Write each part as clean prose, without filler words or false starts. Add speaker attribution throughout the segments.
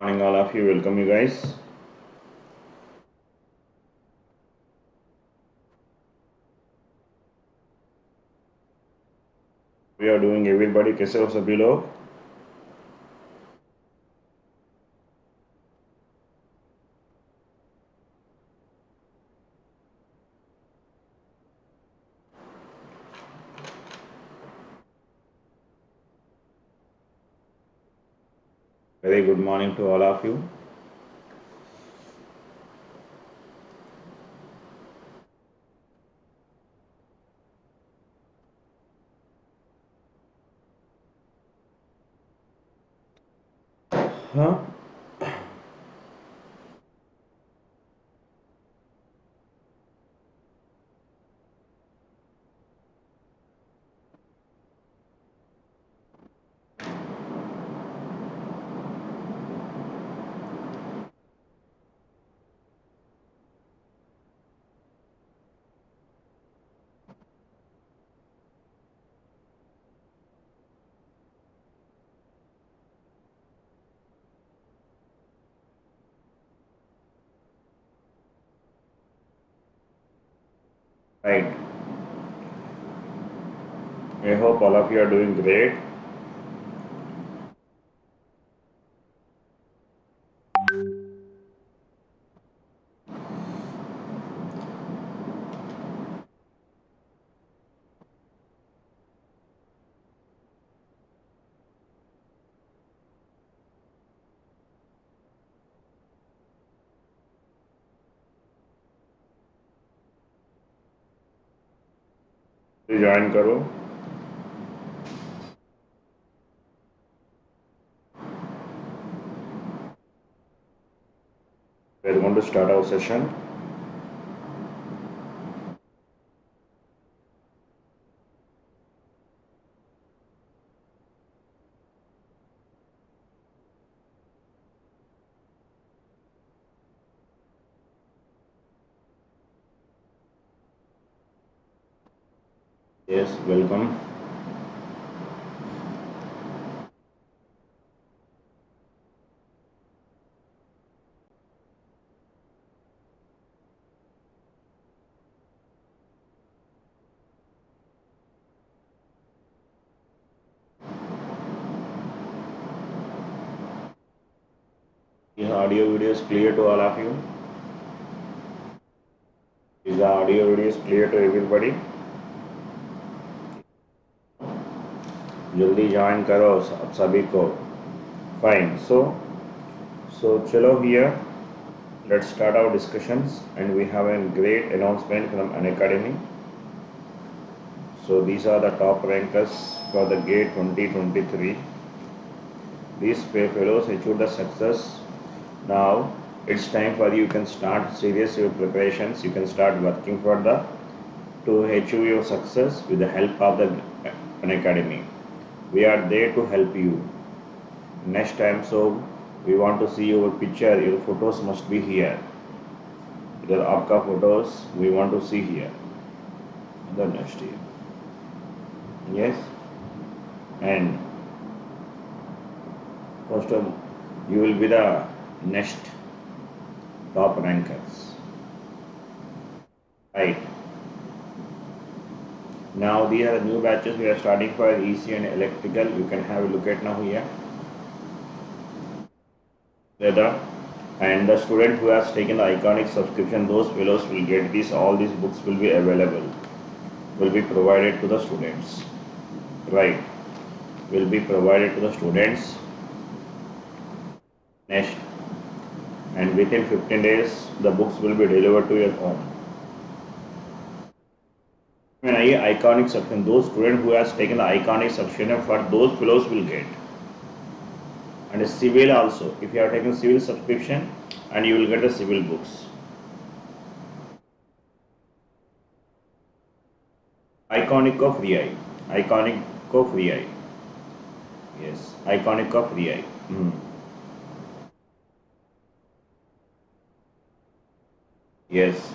Speaker 1: Morning, all of you. Welcome, you guys. We are doing everybody. कैसे हो सभी लोग? Very good morning to all of you. Huh? Right. I hope all of you are doing great. Join करो. We are going to start our session. Yes, welcome. Is the audio video is clear to all of you? Is the audio video is clear to everybody? जल्दी join करो आप सभी को. Fine. So चलो here. Let's start our discussions, and we have a great announcement from Unacademy. So these are the top rankers for the GATE 2023. These fellows achieved the success. Now it's time for you can start serious your preparations. You can start working for the to achieve your success with the help of the Unacademy. We are there to help you. Next time, so we want to see your picture. Your photos must be here. Your आपका photos we want to see here. The next year. Yes. And first of you will be the next top rankers. Right. Now these are the new batches we are starting for EC and electrical. You can have a look at now here. And the student who has taken the iconic subscription, those fellows will get this. All these books will be available, will be provided to the students. Right. Will be provided to the students. Next. And within 15 days, the books will be delivered to your home. When iconic subscription, those students who has taken the iconic subscription, for those fellows will get. And a civil also, if you have taken civil subscription, and you will get the civil books. Iconic of Reddy. Iconic of Reddy. Yes, iconic of Reddy. Yes,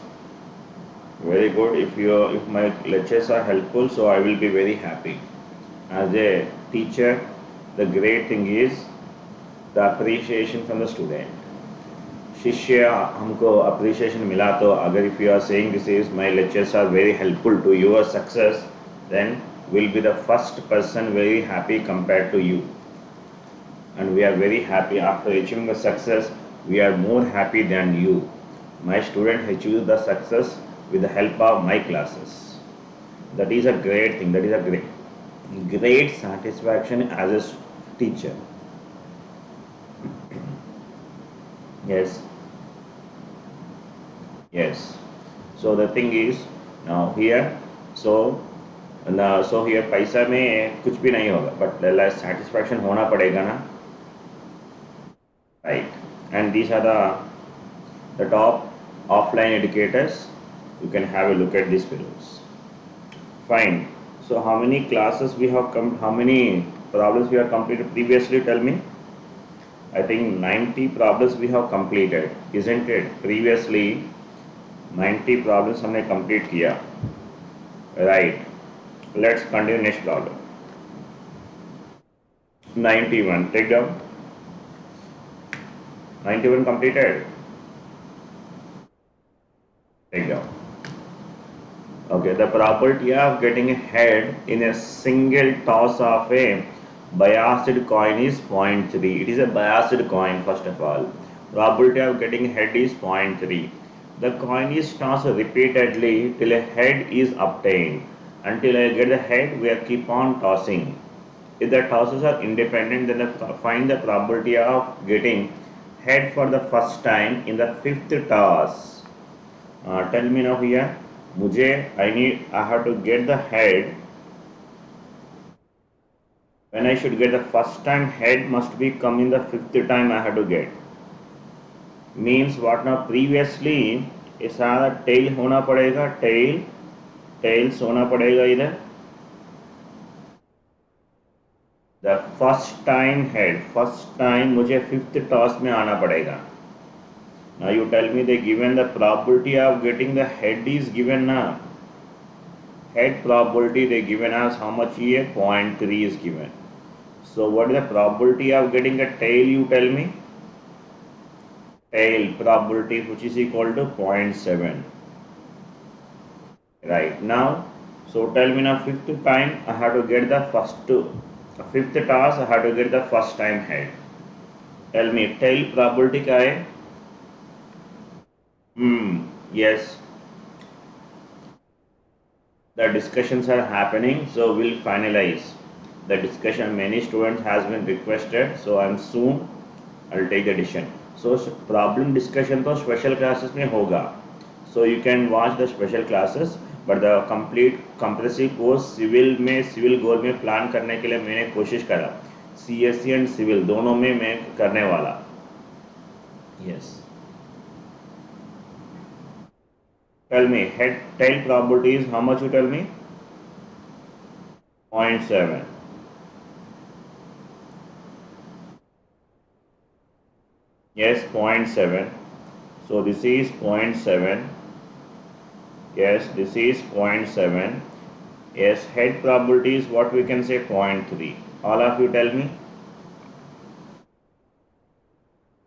Speaker 1: very good. If my lectures are helpful, so I will be very happy. As a teacher, the great thing is the appreciation from the student. शिष्य हमको appreciation मिला तो अगर if you are saying this is my lectures are very helpful to your success, then will be the first person very happy compared to you, and we are very happy after achieving the success. We are more happy than you. My student achieved the success with the help of my classes. That is a great thing. That is a great satisfaction as a teacher. Yes. Yes. So the thing is now here, so so here पैसा में कुछ भी नहीं होगा, but satisfaction होना पड़ेगा ना, right? And these are the top offline educators. You can have a look at these videos. Fine. So how many classes we have come? How many problems we have completed previously? Tell me. I think 90 problems we have completed, isn't it? Previously 90 problems हमने complete किया, right? Let's continue next problem. 91, take down. 91 completed. Take down. Okay, the probability of getting a head in a single toss of a biased coin is 0.3. It is a biased coin, first of all. Probability of getting a head is 0.3. The coin is tossed repeatedly till a head is obtained. Until I get the head, we are keep on tossing. If the tosses are independent, then find the probability of getting head for the first time in the fifth toss. Tell me now here. I have to get the head. When I should get the first time, head must be come in the fifth time I have to get. Means what now? Previously ऐसा tail होना पड़ेगा, tails होना पड़ेगा इधर. The first time head, first time मुझे fifth toss में आना पड़ेगा. Now you tell me they given the probability of getting the head is given now. Head probability they given us how much here? 0.3 is given. So what is the probability of getting a tail? You tell me. Tail probability which is equal to 0.7. Right now, so tell me now fifth time I have to get the fifth toss I have to get the first time head. Tell me tail probability क्या है? Yes. The discussions are happening, so we'll finalize the discussion. Many students has been requested, so I'll take the decision. So problem discussion तो special classes में होगा, so you can watch the special classes, but the complete comprehensive course civil goal में plan करने के लिए मैंने कोशिश करा. CSC एंड सिविल दोनों में मैं करने वाला. Yes. Tell me head tail probability is how much? You tell me. 0.7. Yes, 0.7. So this is 0.7. Yes, this is 0.7. Yes, head probability is what we can say 0.3. All of you tell me.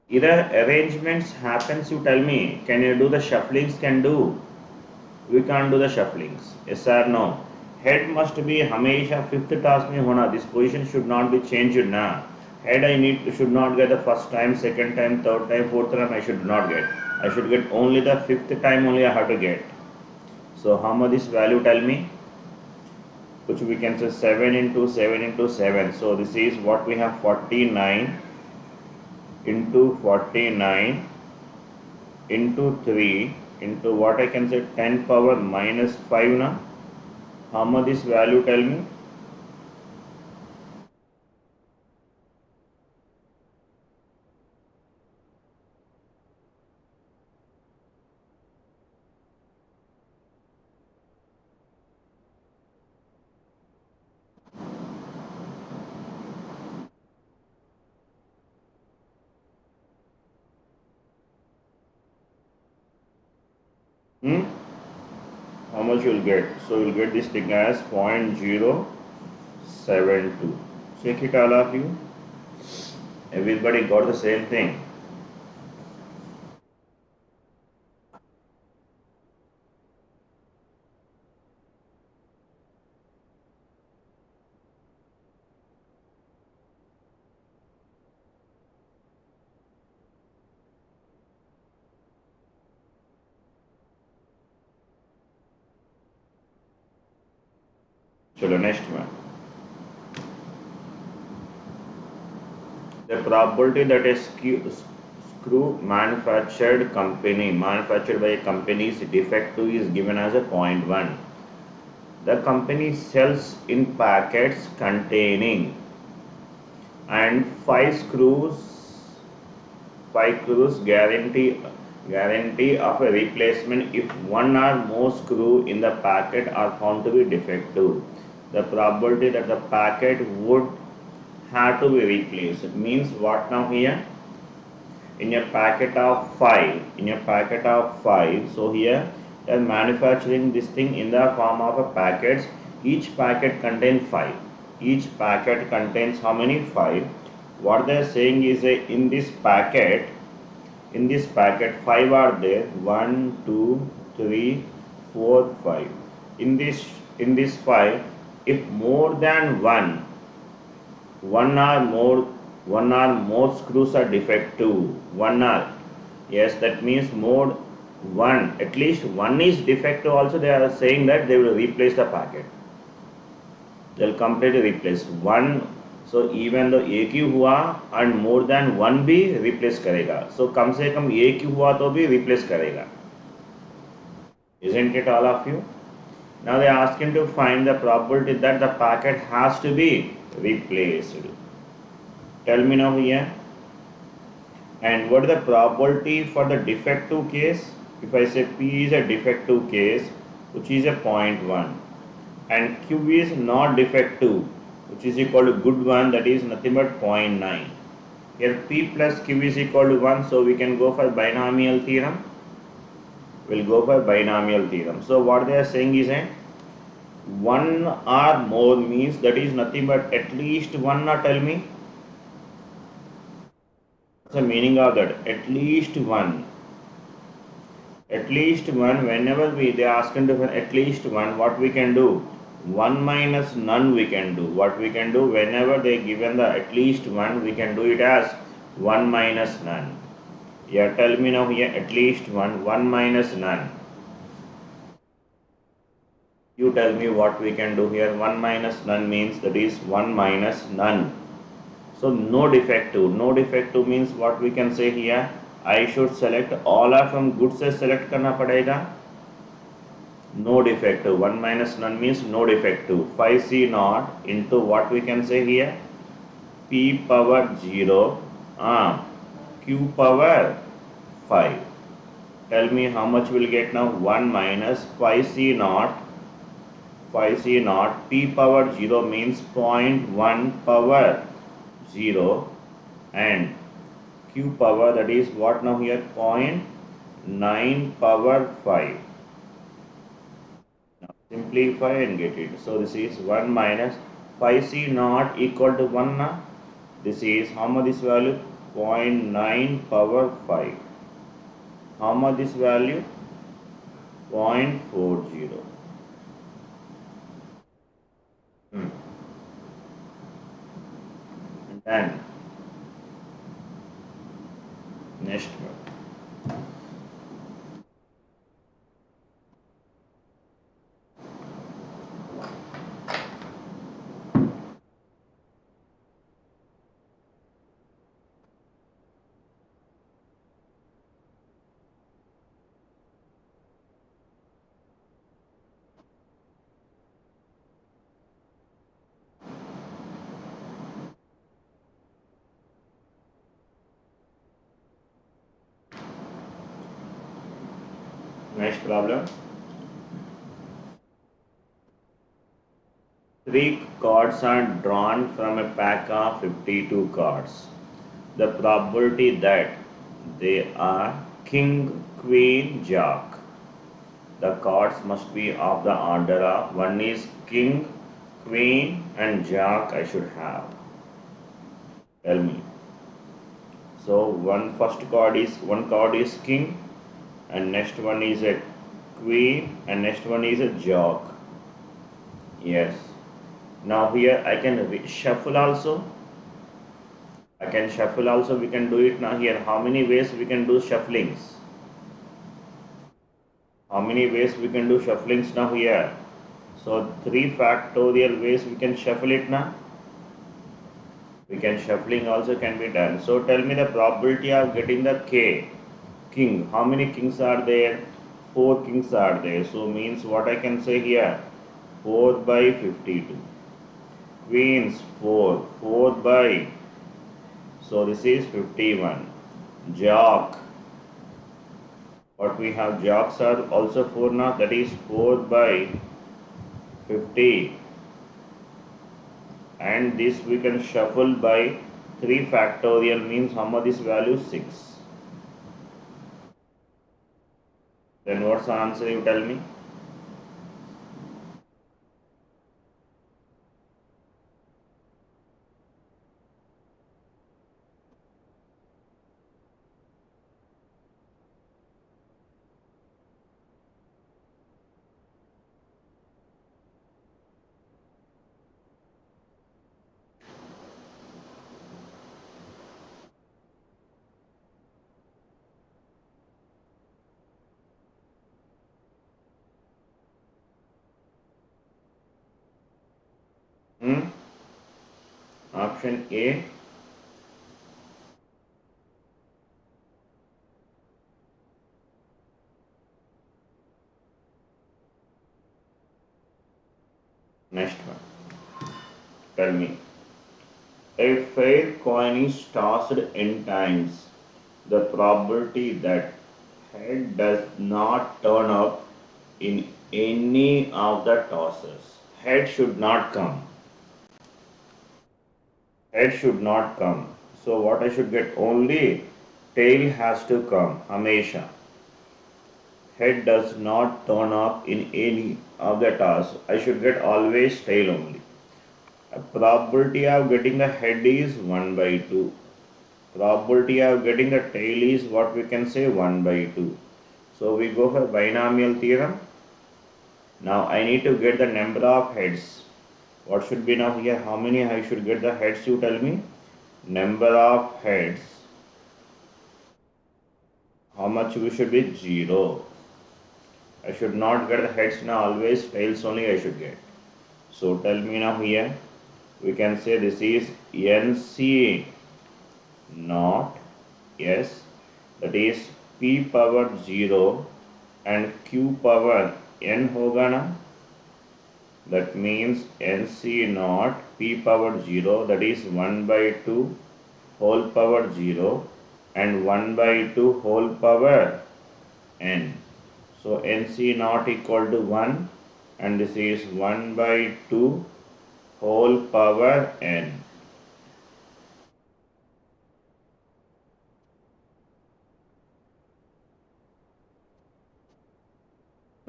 Speaker 1: Either arrangements happens, you tell me. Can you do the shufflings? Can do. We can't do the shufflings. Yes or no? Head must be हमेशा fifth task में होना. This position should not be changed ना. Head should not get the first time, second time, third time, fourth time. I should not get. I should get only the fifth time only I have to get. So how much this value? Tell me. Which we can say 7 into 7 into 7. So this is what we have 49 into 49 into 3 into what I can say 10 power minus 5 now. How much this value? Tell me. How much you will get? So you will get this thing as 0.072. Check it all of you. Everybody got the same thing. So the next one. The probability that a screw manufactured by a company is defective is given as a 0.1. The company sells in packets containing and 5 screws guarantee of a replacement if one or more screw in the packet are found to be defective. The probability that the packet would have to be replaced. It means what now here? In a packet of 5, so here they are manufacturing this thing in the form of a packets. Each packet contains 5. Each packet contains how many? 5. What they are saying is in this packet 5 are there. 1 2 3 4 5. In this 5, if more than one or more screws are defective. Yes, that means at least one is defective. Also they are saying that they will replace the packet. They'll completely replace one. So even though एक ही हुआ and more than one भी replace करेगा. So कम से कम एक ही हुआ तो भी replace करेगा. Isn't it all of you? Now they are asking to find the probability that the packet has to be replaced. Tell me now here. And what is the probability for the defective case? If I say P is a defective case, which is a 0.1, and Q is not defective, which is equal to good one, that is nothing but 0.9. Here P plus Q is equal to 1, so we can go for binomial theorem. We'll go for binomial theorem. So what they are saying is that one or more means that is nothing but at least one. Now tell me the meaning of that. At least one. Whenever they ask to find at least one, what we can do? 1 minus none we can do. What we can do whenever they given the at least one, we can do it as 1 minus none. Yeah, tell me now here at least 1 minus none. You tell me what we can do here. 1 minus none means that is 1 minus none. So no defective. No defective means what we can say here. I should select all of them. Good से select करना पड़ेगा. No defective. 1 minus none means no defective. 5C naught into what we can say here. P power 0 Q power 5. Tell me how much we'll get now. 1 minus 5C naught. P power 0 means 0.1 power 0 and Q power, that is what now here, 0.9 power 5. Now simplify and get it. So this is 1 minus 5C naught equal to 1 now. This is how much this value? 0.9 power 5. How much this value? 0.40. And then next one. Next problem. 3 cards are drawn from a pack of 52 cards. The probability that they are king, queen, jack. The cards must be of the order of one is king, queen and jack I should have. Tell me. So one card is king, and next one is a queen, and next one is a jock. Yes. Now here I can shuffle also. I can shuffle also. We can do it now here. How many ways we can do shufflings? How many ways we can do shufflings now here? So 3 factorial ways we can shuffle it now. We can shuffling also can be done. So tell me the probability of getting the king. How many kings are there? 4 kings are there. So means what I can say here? 4 by 52. Queens 4. 4 by. So this is 51. Jock. What we have jocks are also 4 now. That is 4 by 50. And this we can shuffle by 3 factorial means how much this value 6. Then what's the answer, you tell me? Hmm? Option A. Next one. Tell me. A fair coin is tossed n times. The probability that head does not turn up in any of the tosses. Head should not come. Head should not come. So what I should get? Only tail has to come. Hamesha. Head does not turn up in any of the tasks. I should get always tail only. A probability of getting the head is 1 by 2. Probability of getting the tail is what we can say 1 by 2. So we go for binomial theorem. Now I need to get the number of heads. What should be now here? How many I should get the heads, you tell me? Number of heads. How much we should be? 0. I should not get the heads now, always tails only I should get. So tell me now here. We can say this is NC not S, that is P power 0 and Q power N hoga na. That means NC naught P power 0, that is 1 by 2 whole power 0 and 1 by 2 whole power N. So NC naught equal to 1 and this is 1 by 2 whole power N.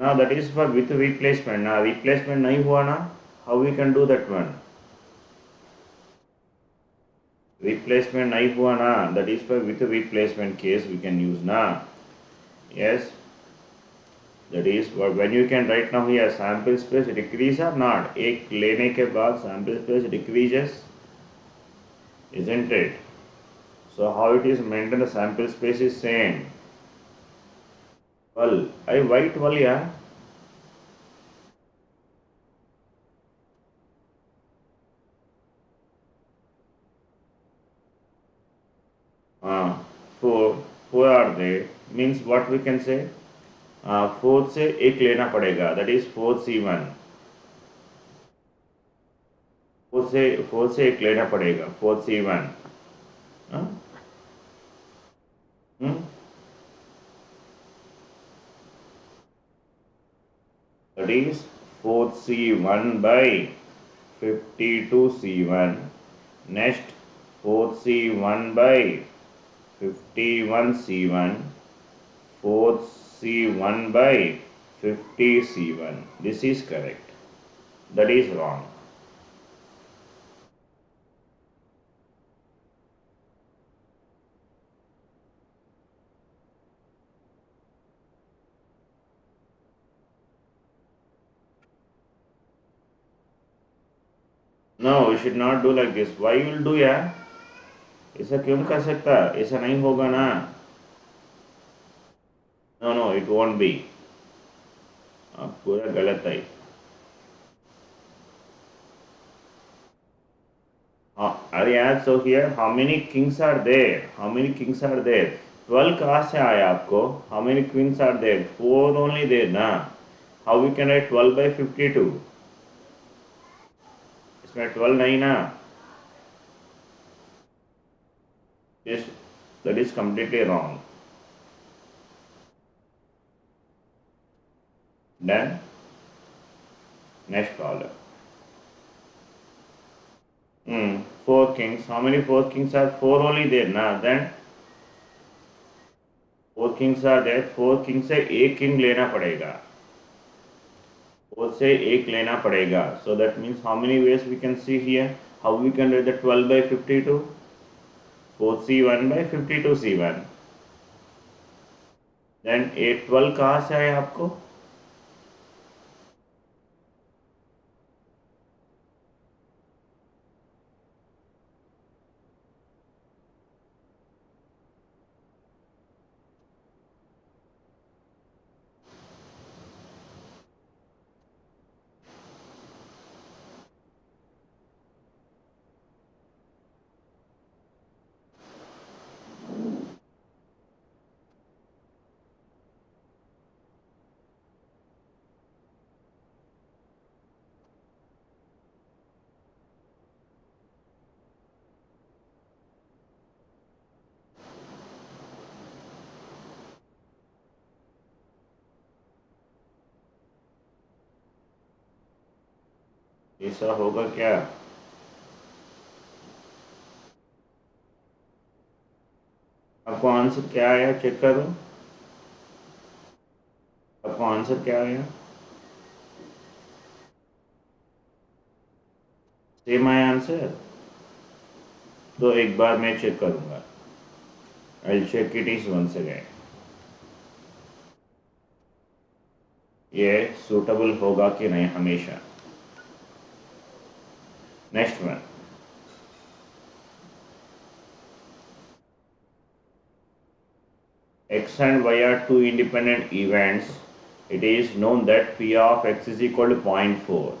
Speaker 1: Now that is for with replacement. Now replacement nahi hua na, how we can do that one? Replacement nahi hua na, that is for with replacement case we can use na. Yes, that is when you can write now here sample space decrease or not. एक लेने के बाद sample space decreases, isn't it? So how it is maintained? The sample space is same. Well, I write well, yeah. Four, four are there. Means what we can say? 4 से एक लेना पड़ेगा, that is 4C1. 4 से एक लेना पड़ेगा, 4C1. That is 4C1 by 52C1. Next 4C1 by 51C1. 4C1 by 50C1. This is correct. That is wrong. No, you should not do like this. Why you will do यार? ऐसा क्यों कर सकता? ऐसा नहीं होगा ना. No, no, it won't be. आप पूरा गलत है. अरे यार, so here how many kings are there? How many kings are there? 12 कहाँ से आया आपको? How many queens are there? 4 only there ना. How we can write 12 by 52? इसमें 12 नहीं ना. This that is completely wrong. Then next problem. 4 kings. How many 4 kings are? 4 only there ना. Then 4 kings are there. 4 kings से एक king लेना पड़ेगा. 4 से एक लेना पड़ेगा. So that means how many ways we can see here? How we can write the 12 by 52? 4c1 by 52c1. Then 12 कहाँ से आया आपको? ऐसा होगा क्या? आपको आंसर क्या आया? चेक करो. आपको आंसर क्या आया? सेम आया आंसर. तो एक बार मैं चेक करूंगा. I'll check it is once again. ये सूटेबल होगा कि नहीं हमेशा. Next one. X and Y are two independent events. It is known that P of X is equal to 0.4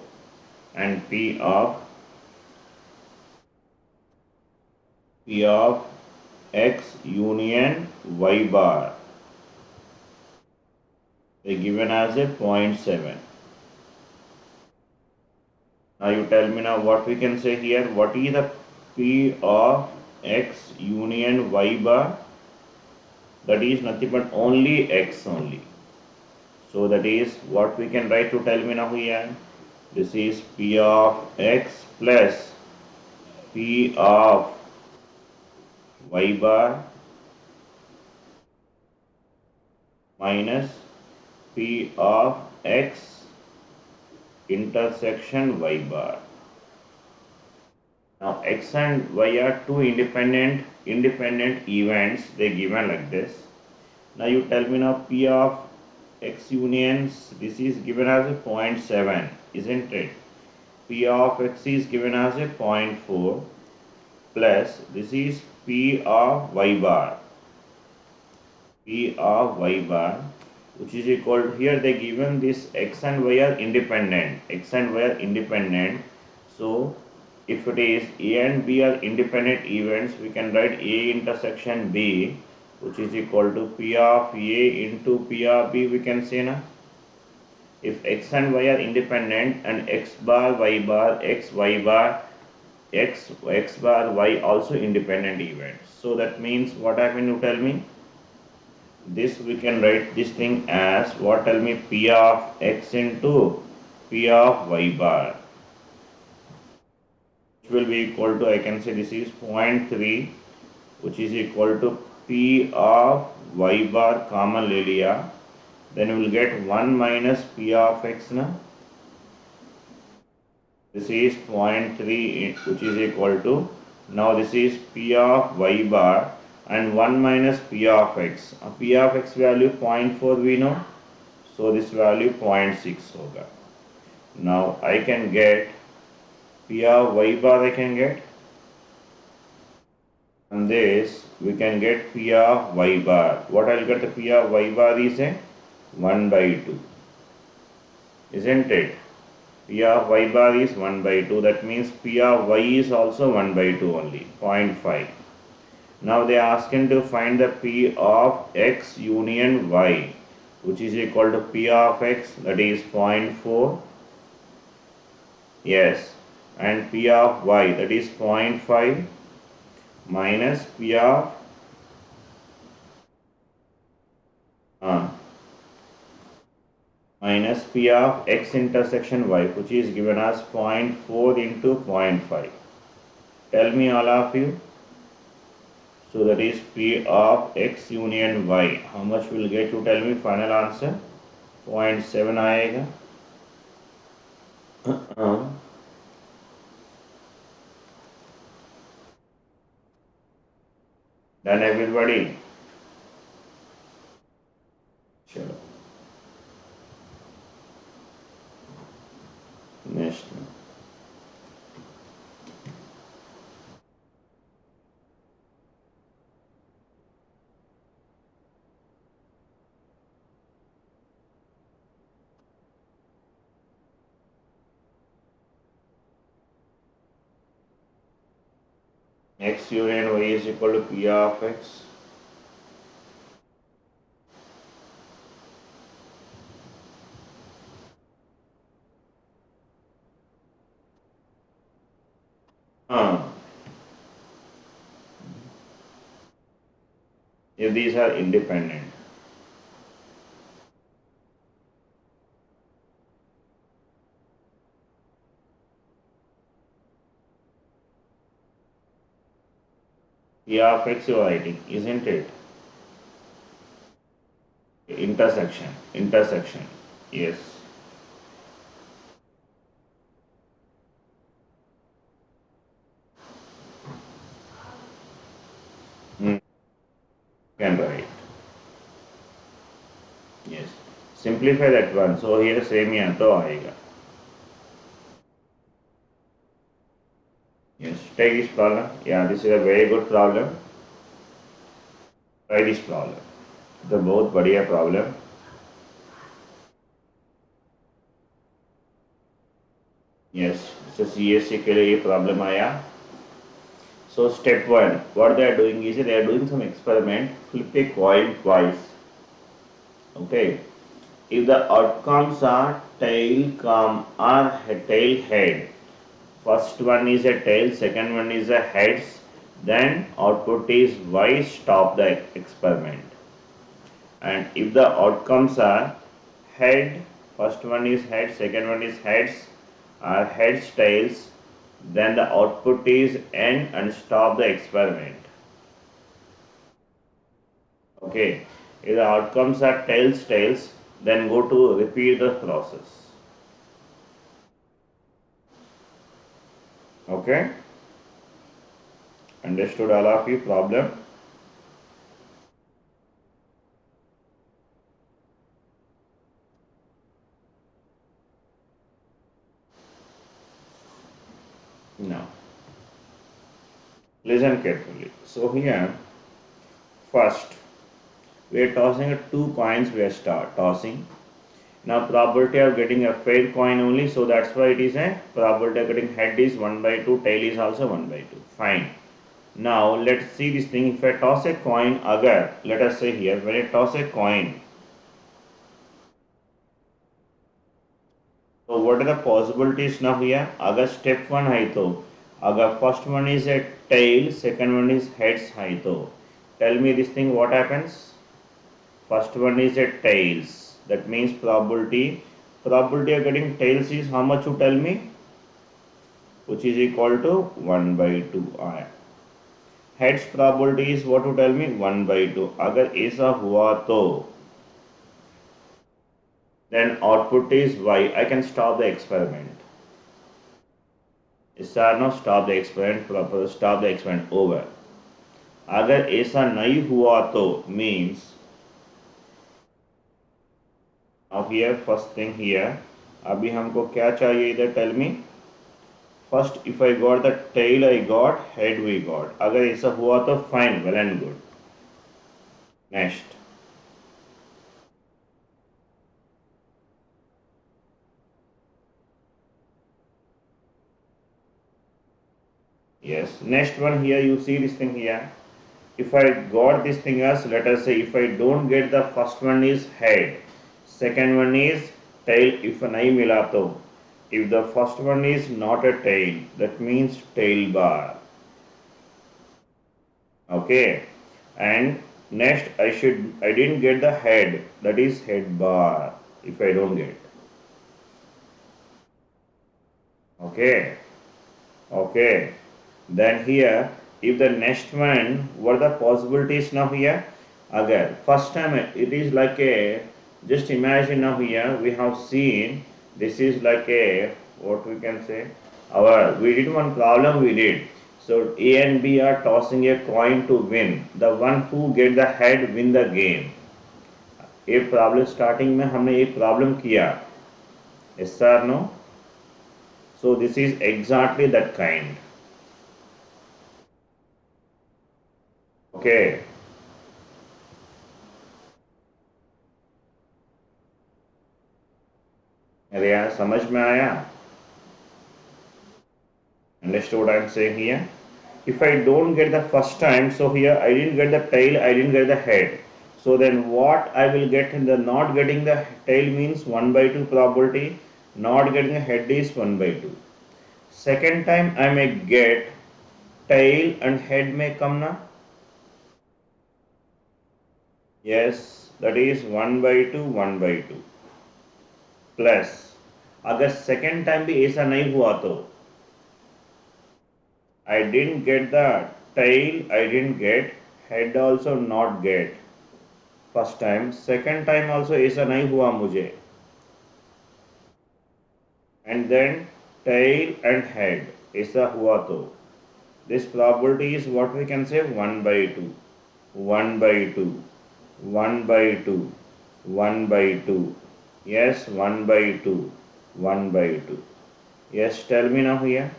Speaker 1: and P of X union Y bar is given as a 0.7. Now you tell me now what we can say here. What is the P of X union Y bar? That is nothing but only X only. So that is what we can write to tell me now here. This is P of X plus P of Y bar minus P of X intersection Y bar. Now X and Y are two independent events. They given like this. Now you tell me now P of X unions, this is given as a 0.7, isn't it? P of X is given as a 0.4 plus this is P of Y bar. P of Y bar, which is equal to, here they given this X and Y are independent. X and Y are independent. So if it is A and B are independent events, we can write A intersection B, which is equal to P of A into P of B, we can say na. If X and Y are independent and X bar, Y bar, X, Y bar, X bar, Y also independent events. So that means what happened, you tell me? This we can write this thing as what, tell me? P of X into P of Y bar, which will be equal to, I can say this is 0.3, which is equal to P of Y bar common ले लिया, then we will get 1 minus P of X na. This is 0.3, which is equal to, now this is P of Y bar and 1 minus P of X. P of X value 0.4 we know, so this value 0.6 hoga. Now I can get P of y bar I can get. And this we can get P of y bar. What I'll get the P of y bar is a 1 by 2. Isn't it? P of y bar is 1 by 2. That means P of y is also 1 by 2 only, 0.5. Now they are asking to find the P of x union y, which is equal to P of x, that is 0.4. Yes. And P of y, that is 0.5 minus P of minus P of x intersection y, which is given as 0.4 into 0.5. Tell me all of you. So that is P of x union y. How much will get? You tell me final answer. 0.7 आएगा. Done everybody? चलो. Next. X union y is equal to P of x. If these are independent. P of x you are writing, isn't it? Intersection. Yes. Can write. Yes. Simplify that one. So here same यहाँ तो आएगा. Yes. Take this problem. Yeah, this is a very good problem. Try this problem. The बहुत बढ़िया problem. Yes. So CSC के लिए ये problem आया. So step 1, what they are doing is they are doing some experiment. Flip a coin twice. Okay. If the outcomes are tail come or tail head, first one is a tail, second one is a heads, then output is y, stop the experiment. And if the outcomes are head, first one is head, second one is heads, or heads tails, then the output is n and stop the experiment. Okay, if the outcomes are tails, then go to repeat the process. Okay, understood all of you problem? Now, listen carefully. So here, first, we are tossing two coins. We are tossing. Now, probability of getting a fair coin only. So that's why it is a probability of getting head is 1 by 2. Tail is also 1 by 2. Fine. Now let's see this thing. If I toss a coin, agar, let us say here, when I toss a coin, so what are the possibilities now here? Agar step 1 hai to, agar first one is a tail, second one is heads hai to, tell me this thing what happens? First one is a tails, that means probability of getting tails is how much, you tell me? Which is equal to 1 by 2. Heads probability is what, to tell me? 1 by 2. अगर ऐसा हुआ तो then output is y. I can stop the experiment. Sir, no, stop the experiment. Proper, stop the experiment. Over. अगर ऐसा नहीं हुआ तो means now here first thing here. अभी हमको क्या चाहिए इधर? Tell me. First, if I got the tail, I got, head we got. अगर ऐसा हुआ तो fine, well and good. Next. Yes. Next one here, you see this thing here. If I got this thing as, let us say, if I don't get the first one is head, second one is tail, if nahi mila to. If the first one is not a tail, that means tail bar. Okay. And next I didn't get the head, that is head bar, if I don't get. Okay. Okay. Then here, if the next one, what are the possibilities now here? Again, first time it is like a, just imagine now here, we have seen, this is like a, what we can say, we did one problem we did. So A and B are tossing a coin to win. The one who get the head win the game. A problem starting में हमने एक problem किया. Yes or no? So this is exactly that kind. Okay. अरे यार समझ में आया? Understood what I am saying here? If I don't get the first time, so here I didn't get the tail, I didn't get the head. So then what I will get in the not getting the tail means 1 by 2 probability, not getting a head is 1 by 2. Second time I may get tail and head may come na? Yes, that is 1 by 2, 1 by 2. Plus, अगर second time भी ऐसा नहीं हुआ तो I didn't get the tail, I didn't get, head also not get. First time, second time also ऐसा नहीं हुआ मुझे. And then tail and head ऐसा हुआ तो. This probability is what we can say 1 by 2, 1 by 2, 1 by 2, 1 by 2. Yes, 1 by 2, 1 by 2. Yes, tell me now here.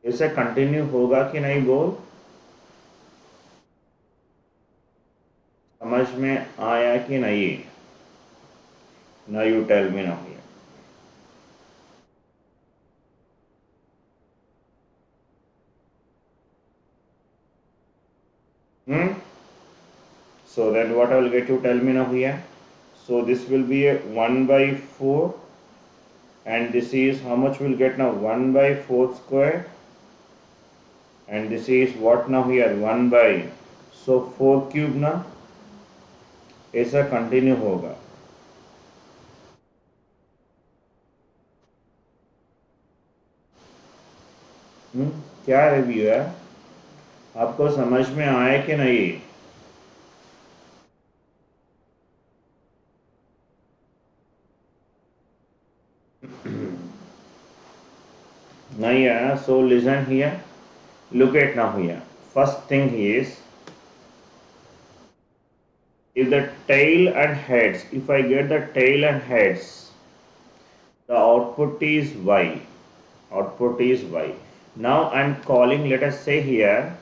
Speaker 1: इसे continue होगा कि नहीं बोल? समझ में आया कि नहीं? Now you tell me now here. So then what I will get, you tell me now here. So this will be a 1 by 4 and this is how much we'll get now, 1 by 4 square, and this is what now here, 1 by, so 4 cube ना, ऐसा continue होगा. क्या review है, आपको समझ में आए कि नहीं? नहीं है. So listen here, look at now here. First thing is, if the tail and heads, if I get the tail and heads, the output is y. Output is y. Now I'm calling, let us say here,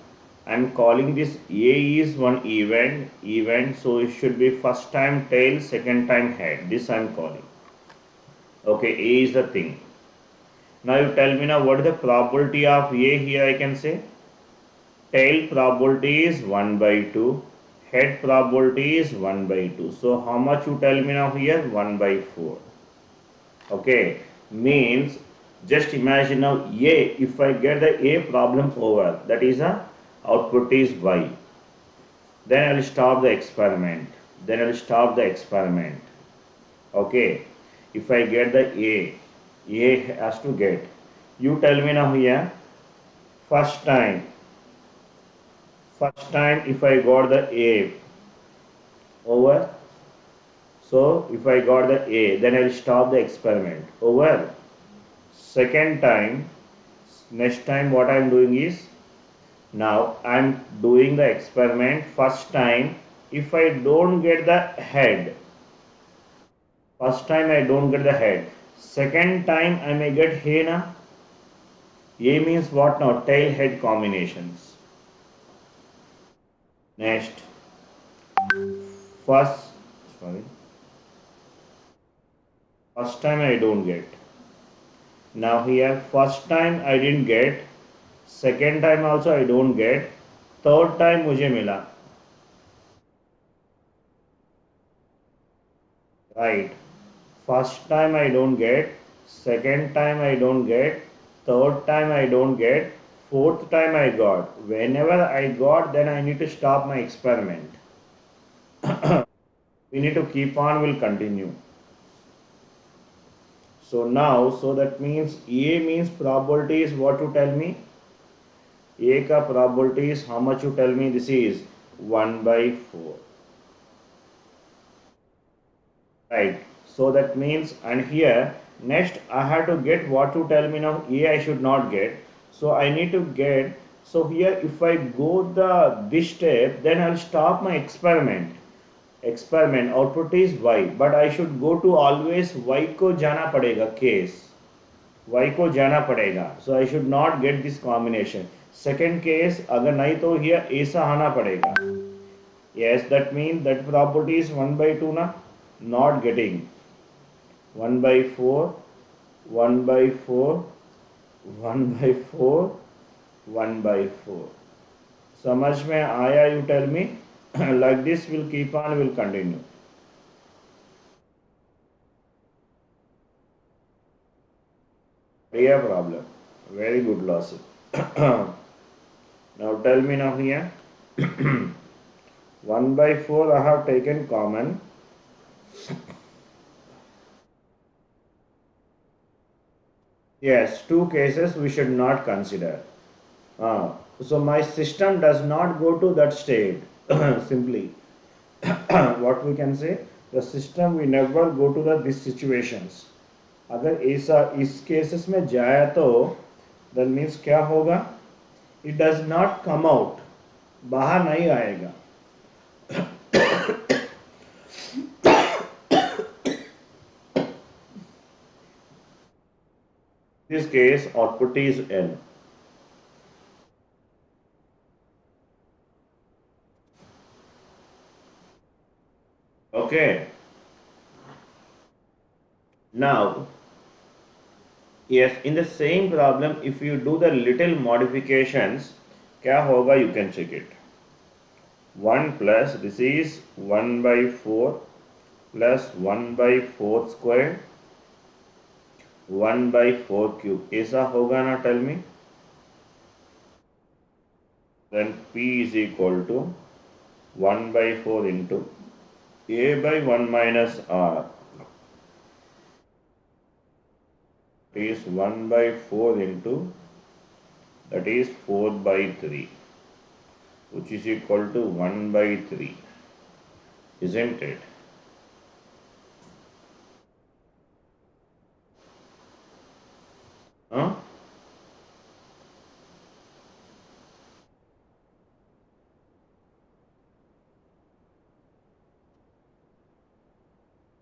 Speaker 1: I'm calling this A is one event, so it should be first time tail, second time head. This I'm calling. Okay, A is the thing. Now you tell me now what is the probability of A here, I can say. Tail probability is 1 by 2. Head probability is 1 by 2. So how much you tell me now here? 1 by 4. Okay, means just imagine now A, if I get the A problem over, that is a output is Y. Then I will stop the experiment. Then I will stop the experiment. Okay, if I get the A has to get. You tell me now here, first time if I got the A over, so if I got the A, then I will stop the experiment over. Second time, next time what I am doing is, now I am doing the experiment. First time, if I don't get the head, first time I don't get the head, second time I may get hey na. A means what now? Tail head combinations. Next, first, sorry, first time I don't get. Now here, first time I didn't get, second time also I don't get, third time मुझे मिला. Right. First time I don't get, second time I don't get, third time I don't get, fourth time I got. Whenever I got, then I need to stop my experiment. We need to keep on, will continue. So now, so that means A means probability is what you tell me? A ka probability is how much you tell me? This is 1 by 4. Right. So that means, and here next I have to get what you tell me now. A I should not get. So I need to get. So here if I go this step, then I'll stop my experiment. Experiment output is y, but I should go to always y को जाना पड़ेगा case. Y को जाना पड़ेगा. So I should not get this combination. Second case अगर नहीं तो here ऐसा आना पड़ेगा. Yes, that means that property is 1 by 2 na, not getting 1 by 4, 1 by 4, 1 by 4, 1 by 4. समझ में आया? You tell me. Like this will keep on, will continue. Clear problem. Very good logic. Now tell me now here. 1 by 4 I have taken common. Yes, two cases we should not consider. So my system does not go to that state. Simply, what we can say, the system we never go to these situations. अगर ऐसा इस cases में जाए तो that means क्या होगा? It does not come out. बाहर नहीं आएगा. This case output is L. Okay. Now, yes, in the same problem, if you do the little modifications, क्या होगा? You can check it. 1 plus this is 1 by 4 plus 1 by 4 square 1 by 4 cube. ऐसा होगा ना? Tell me. Then P is equal to 1 by 4 into A by 1 minus R. It is 1 by 4 into, that is 4 by 3, which is equal to 1 by 3, isn't it? Huh?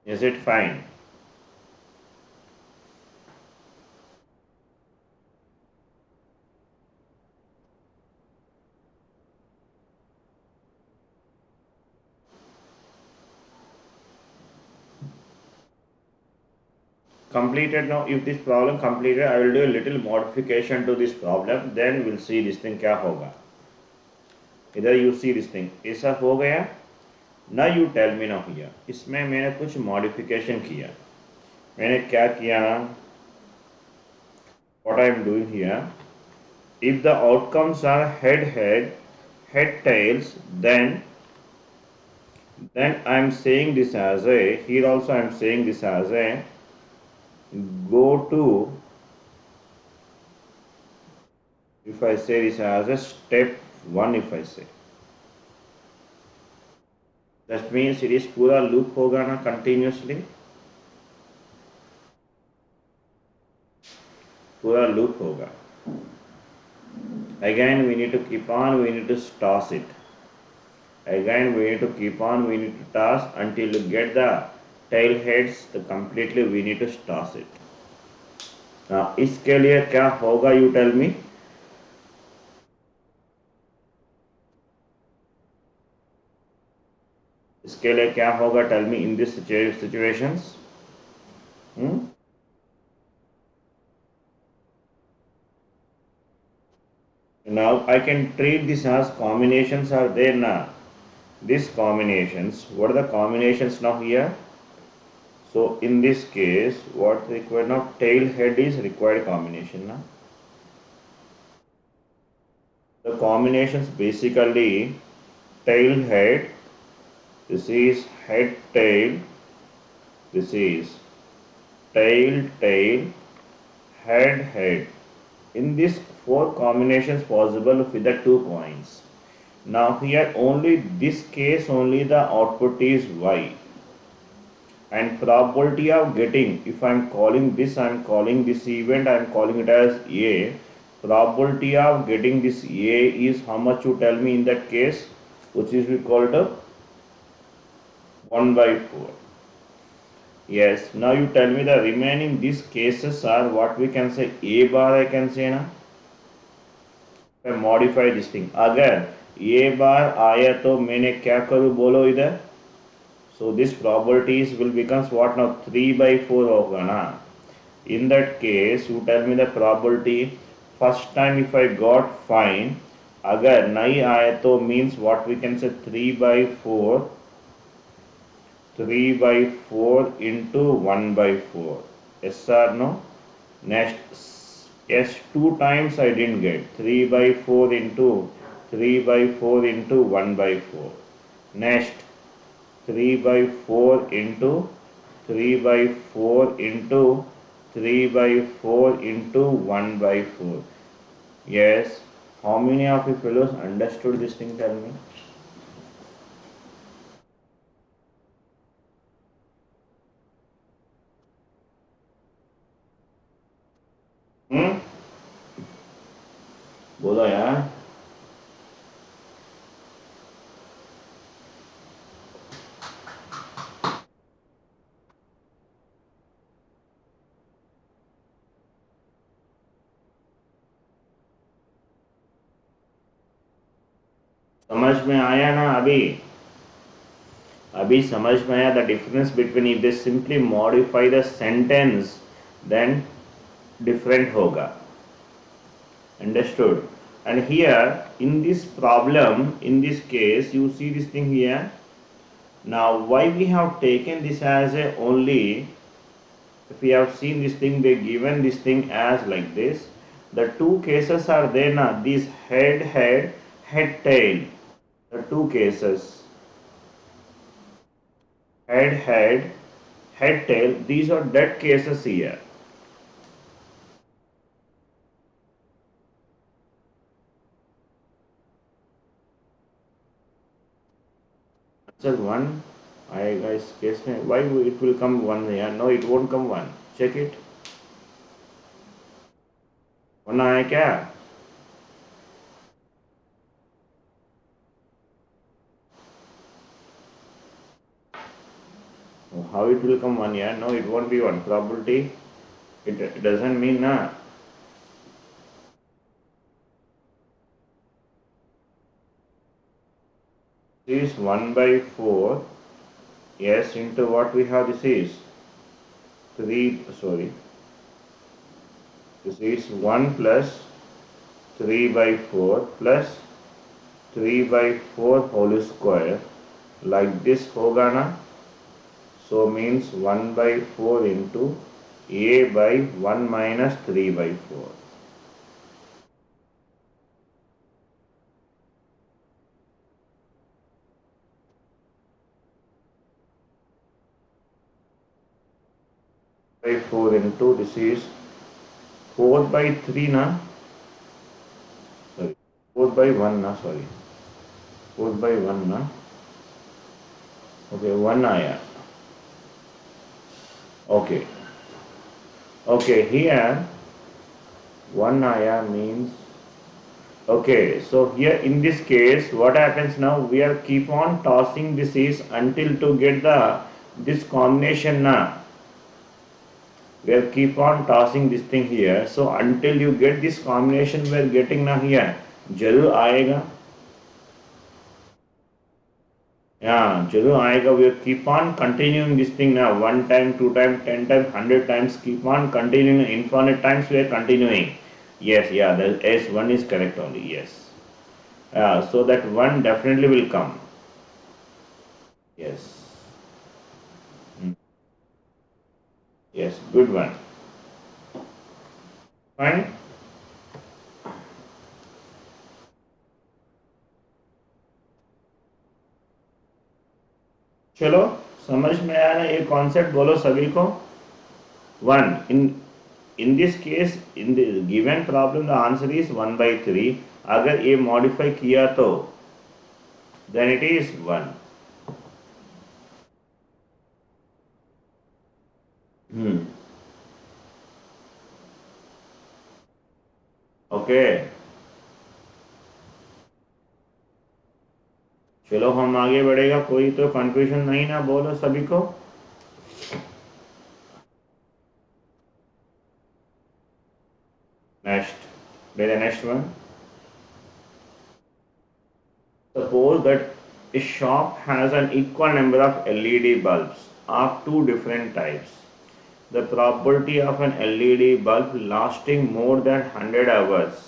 Speaker 1: Is it fine? Completed now. If this problem completed, I will do a little modification to this problem, then we'll see this thing क्या होगा. Either you see this thing ऐसा हो गया. Now you tell me now here. इसमें मैंने कुछ modification किया. मैंने क्या किया? What I am doing here, if the outcomes are head tails, then I am saying this as a, here also I am saying this as a, go to, if I say this as a step 1, if I say, that means it is पूरा loop होगा ना continuously, पूरा loop होगा. Again we need to keep on, we need to toss it. Again we need to keep on, we need to toss until you get the tail heads, completely we need to toss it. इसके लिए क्या होगा, you tell me. इसके लिए क्या होगा, tell me in this situations. Now I can treat this as combinations are there now. These combinations, what are the combinations now here? So in this case, what required now? Tail head is required combination now. The combinations basically tail head, this is head tail, this is tail head head. In this four combinations possible with the two coins. Now here only this case only the output is y, and probability of getting, if I am calling this event, I am calling it as A. Probability of getting this A is how much, you tell me in that case, which is we called 1 by 4. Yes, now you tell me the remaining these cases are what we can say A bar, I can say na. I modify this thing. अगर A bar आया तो मैंने क्या करूँ बोलो इधर. So this probabilities will becomes what now, 3 by 4 होगा ना. In that case you tell me the probability. First time if I got fine, अगर नहीं आया तो means what we can say 3 by 4 into 1 by 4. Yes or no? Next, yes, 2 times I didn't get 3 by 4 into 1 by 4. Next, 3 by 4 into 3 by 4 into 3 by 4 into 1 by 4. Yes, how many of you fellows understood this thing, tell me? Hmm? बोलो यार. समझ में आया ना अभी? अभी समझ में आया the difference between if they simply modify the sentence then different होगा. Understood? And here in this problem, in this case, you see this thing here. Now why we have taken this as a only, if we have seen this thing, they given this thing as like this. The two cases are there now. This head tail. The two cases, head tail. These are dead cases here. Answer one. I guys guess me. Why it will come one here? No, it won't come one. Check it. One आया क्या? How it will come one here? No, it won't be one. Probability. It doesn't mean na. This is 1 by 4. Yes, into what we have, this is 3, sorry. This is 1 plus 3 by 4 plus 3 by 4 whole square. Like this hoga na. So means 1 by 4 into A by 1 minus 3 by 4. By 4 into this is 4 by 3 na. Sorry, 4 by 1 na, sorry. 4 by 1 na. Okay, 1 आया. Okay. Okay, here 1 आया means, okay, so here in this case what happens now, we are keep on tossing this is until to get the this combination na. We are keep on tossing this thing here. So until you get this combination we are getting now here, जरूर आएगा. Yeah, जरूर आएगा. We will keep on continuing this thing now. One time, two time, 10 times, 100 times. Keep on continuing. Infinite times we are continuing. Yes, yeah. The S1 is correct only. Yes. So that one definitely will come. Yes. Mm. Yes. Good one. Fine. चलो समझ में आया ना ये concept बोलो सभी को. One in this case in the given problem the answer is 1/3. अगर ये modify किया तो then it is 1. Okay. चलो हम आगे बढ़ेगा. कोई तो कंफ्यूजन नहीं ना, बोलो सभी को. Next, the next one. Suppose that a shop has an equal number of LED bulbs of two different types. The probability of an LED bulb lasting more than 100 hours,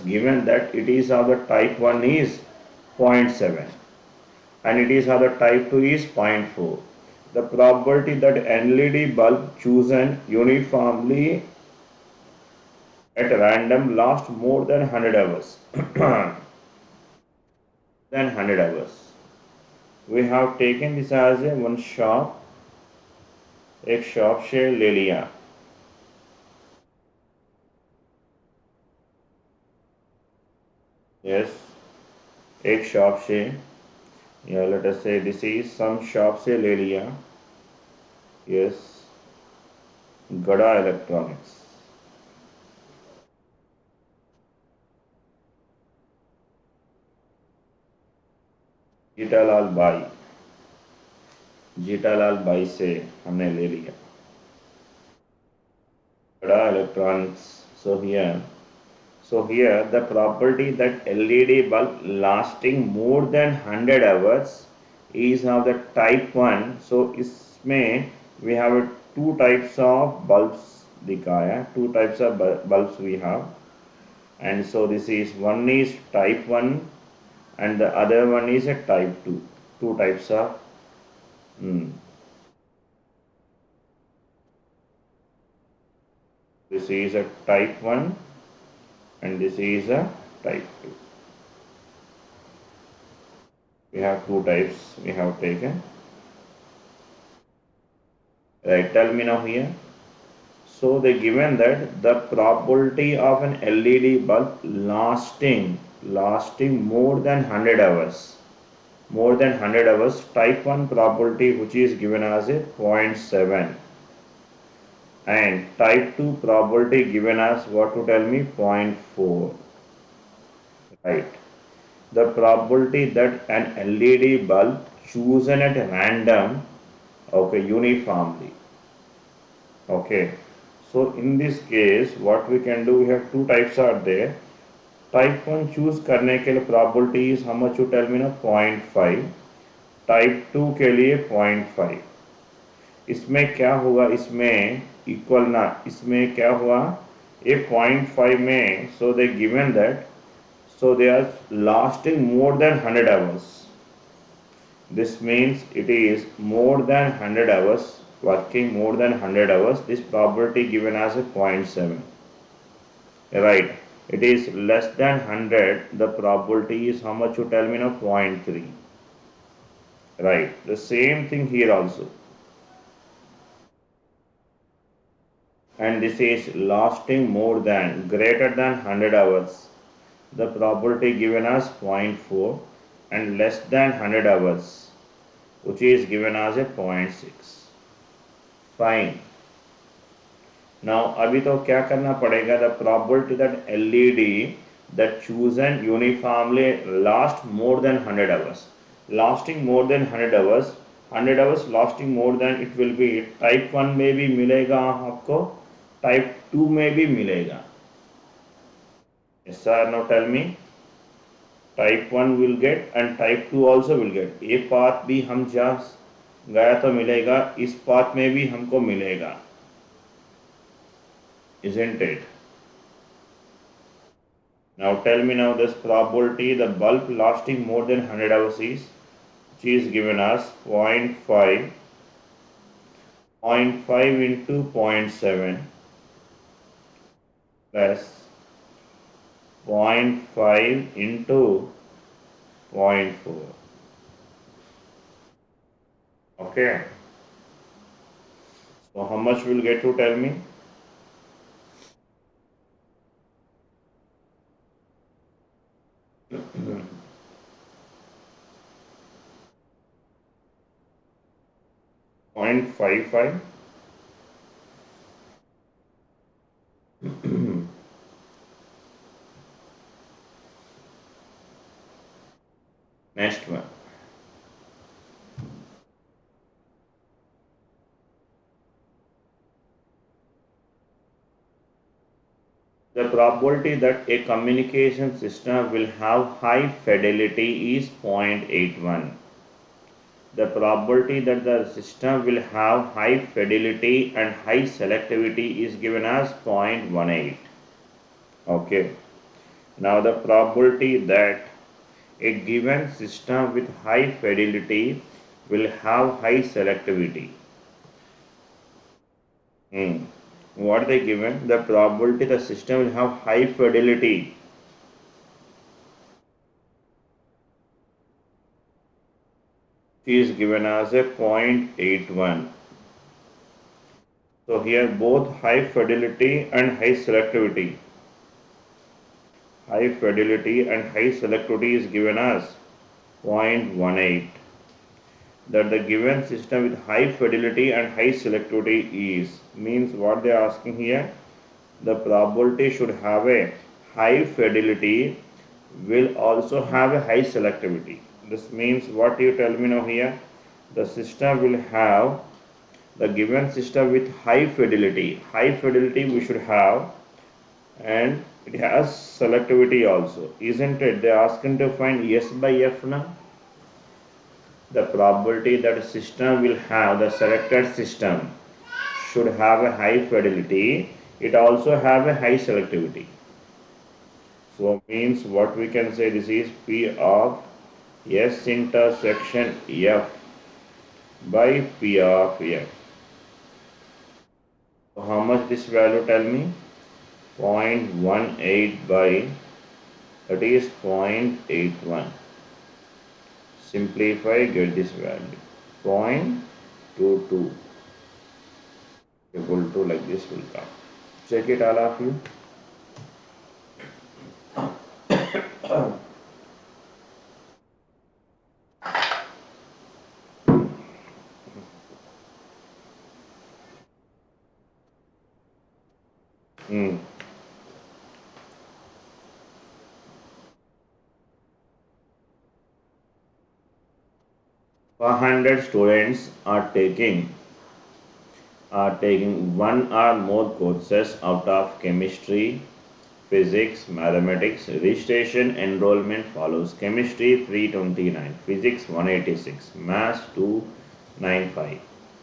Speaker 1: given that it is of the type 1 is 0.7 and it is of the type 2 is 0.4. The probability that LED bulb chosen uniformly at random lasts more than 100 hours. Than 100 hours. We have taken this as a one shop. एक shop से ले लिया. Yes, एक shop से, या let us say this is some shop से ले लिया. Yes, गड़ा इलेक्ट्रॉनिक्स. जीतालाल बाई से हमने ले लिया गड़ा electronics. So here the probability that LED bulb lasting more than 100 hours is of the type 1. So इसमें we have two types of bulbs दिखाया. Two types of bulbs we have, and so this is one is type 1 and the other one is a type 2. Two types of this is a type 1 and this is a type 2. We have two types we have taken. Right, tell me now here. So they given that the probability of an LED bulb lasting more than 100 hours, type 1 probability which is given as a 0.7 and type 2 probability given as what to tell me 0.4. Right. The probability that an LED bulb chosen at random, okay, uniformly. Okay. So in this case what we can do, we have two types are there. Type 1 choose करने के लिए probability is how much you tell me ना 0.5. Type 2 के लिए 0.5. इसमें क्या होगा, इसमें इक्वल ना, इसमें क्या हुआ, ये 0.5 में so they given that so they are lasting more than 100 hours. This means it is more than 100 hours, working more than 100 hours. This probability given as a 0.7. Right. It is less than 100. The probability is how much you tell me now 0.3. Right. The same thing here also. And this is lasting more than, greater than 100 hours. The probability given as 0.4 and less than 100 hours, which is given as a 0.6. Fine. Now अभी तो क्या करना पड़ेगा, the probability that LED that chosen uniformly last more than 100 hours. Lasting more than 100 hours 100 hours lasting more than it will be type 1 में भी मिलेगा आपको, type 2 में भी मिलेगा. Yes sir, now tell me. Type 1 will get and type 2 also will get. ये path भी हम जहाँ गया तो मिलेगा, इस पाथ में भी हमको मिलेगा, isn't it? Now tell me now this probability the bulb lasting more than 100 hours is, which is given as 0.5 into 0.7 plus 0.5 into 0.4. Okay. So how much will get to tell me? Point 0.55. Next one. The probability that a communication system will have high fidelity is 0.81. The probability that the system will have high fidelity and high selectivity is given as 0.18. Okay. Now the probability that a given system with high fidelity will have high selectivity. What they given? The probability the system will have high fidelity is given as a 0.81. So here both high fidelity and high selectivity. High fidelity and high selectivity is given as 0.18. That the given system with high fidelity and high selectivity is, means what they are asking here, the probability should have a high fidelity will also have a high selectivity. This means what you tell me now here, the system will have, the given system with high fidelity we should have, and it has selectivity also, isn't it? They are asking to find S by F now. The probability that a system will have, the selected system should have a high fidelity, it also have a high selectivity. So means what we can say, this is P of S intersection F by P of F. So how much this value tell me? 0.18 by, that is 0.81. Simplify, get this value. 0.22 equal to, like this will come. Check it all of you. Hmm. 400 students are taking one or more courses out of chemistry, physics, mathematics. Registration enrollment follows: chemistry 329, physics 186, maths 295.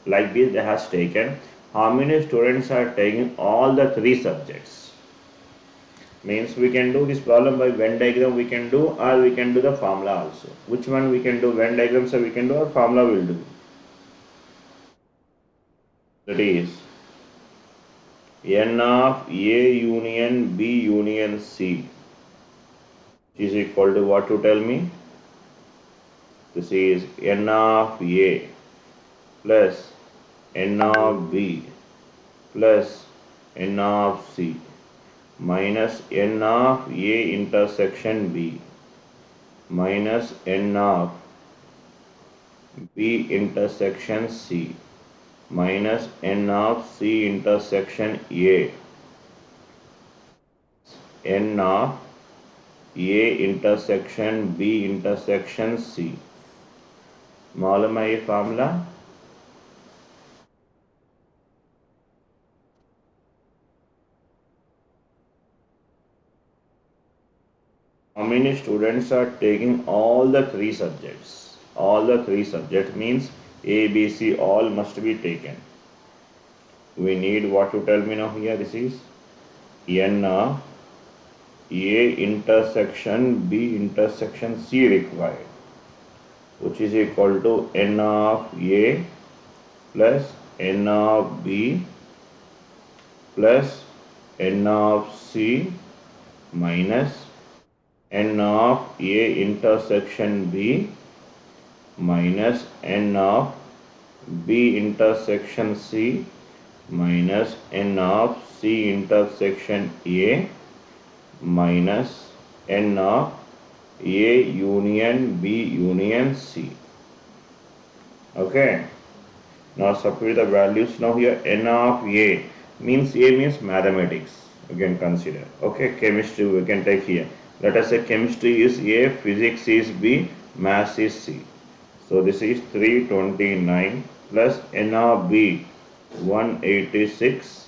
Speaker 1: Like this they have taken. How many students are taking all the three subjects? Means we can do this problem by Venn diagram we can do, or we can do the formula also. Which one we can do? Venn diagram so we can do, or formula will do? That is n of A union B union C is equal to what, to tell me? This is n of A plus n of B plus n of C minus n of A intersection B minus n of B intersection C minus n of C intersection A, n of A intersection B intersection C. मालूम है ये formula? How many students are taking all the three subjects? All the three subjects means A, B, C, all must be taken. We need what to tell me now here. This is N of A intersection B intersection C required, which is equal to N of A plus N of B plus N of C minus N of A intersection B minus N of B intersection C minus N of C intersection A minus N of A union B union C. Okay. Now substitute the values now here. N of A means mathematics. You can consider. Okay, chemistry we can take here. Let us say chemistry is A, physics is B, maths is C. So this is 329 plus N of B 186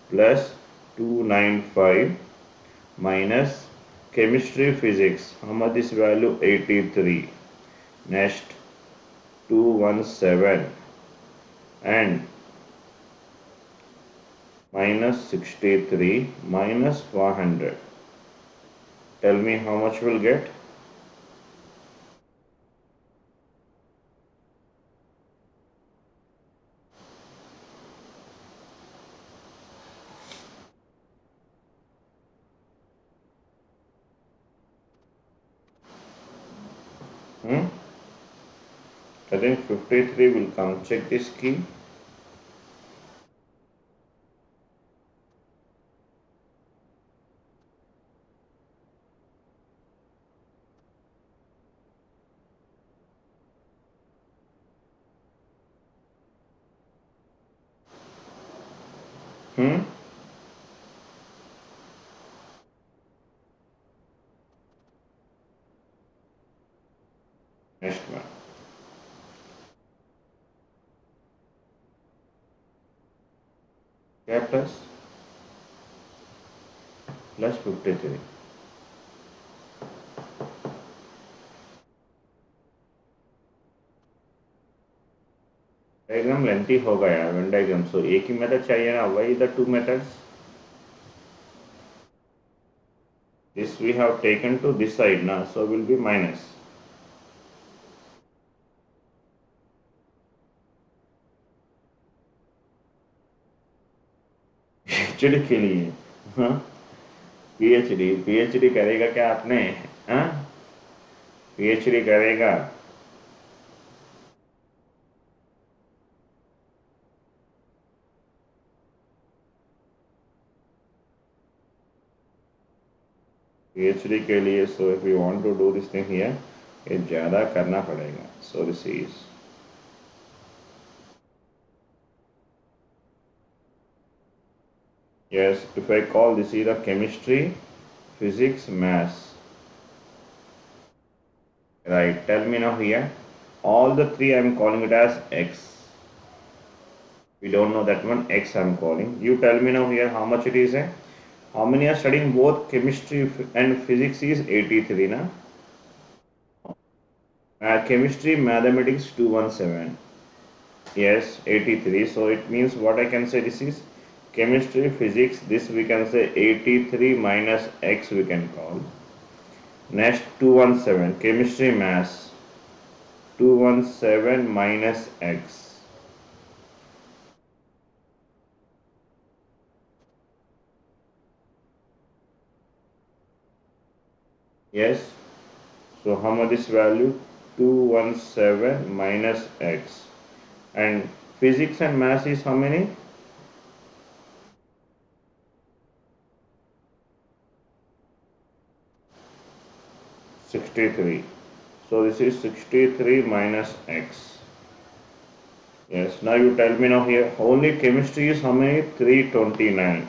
Speaker 1: plus 295 minus chemistry physics. How much is value? 83. Next 217 and minus 63 minus 400. Tell me how much we'll get? Hmm? I think 53 will come. Check this key. Hmm? Next one. Yeah, plus 53. Diagram lengthy होगा यार Venn diagram. सो एक ही method चाहिए ना. वही the two methods. This we have taken to this side now, so will be minus. PhD के लिए. हाँ, PhD करेगा क्या आपने? हाँ, PhD करेगा. PhD के लिए. So if we want to do this thing here, ये ज़्यादा करना पड़ेगा. So this is yes. If I call this is the chemistry, physics, maths. Right. Tell me now here. All the three I am calling it as X. We don't know that one. X I am calling. You tell me now here how much it is. How many are studying both chemistry and physics is 83 na? Chemistry, mathematics 217. Yes, 83. So it means what I can say this is chemistry, physics. This we can say 83 minus X we can call. Next 217. Chemistry, maths 217 minus X. Yes. So how much is value? 217 minus X. And physics and maths is how many? 63. So this is 63 minus X. Yes, now you tell me now here, only chemistry is how many? 329.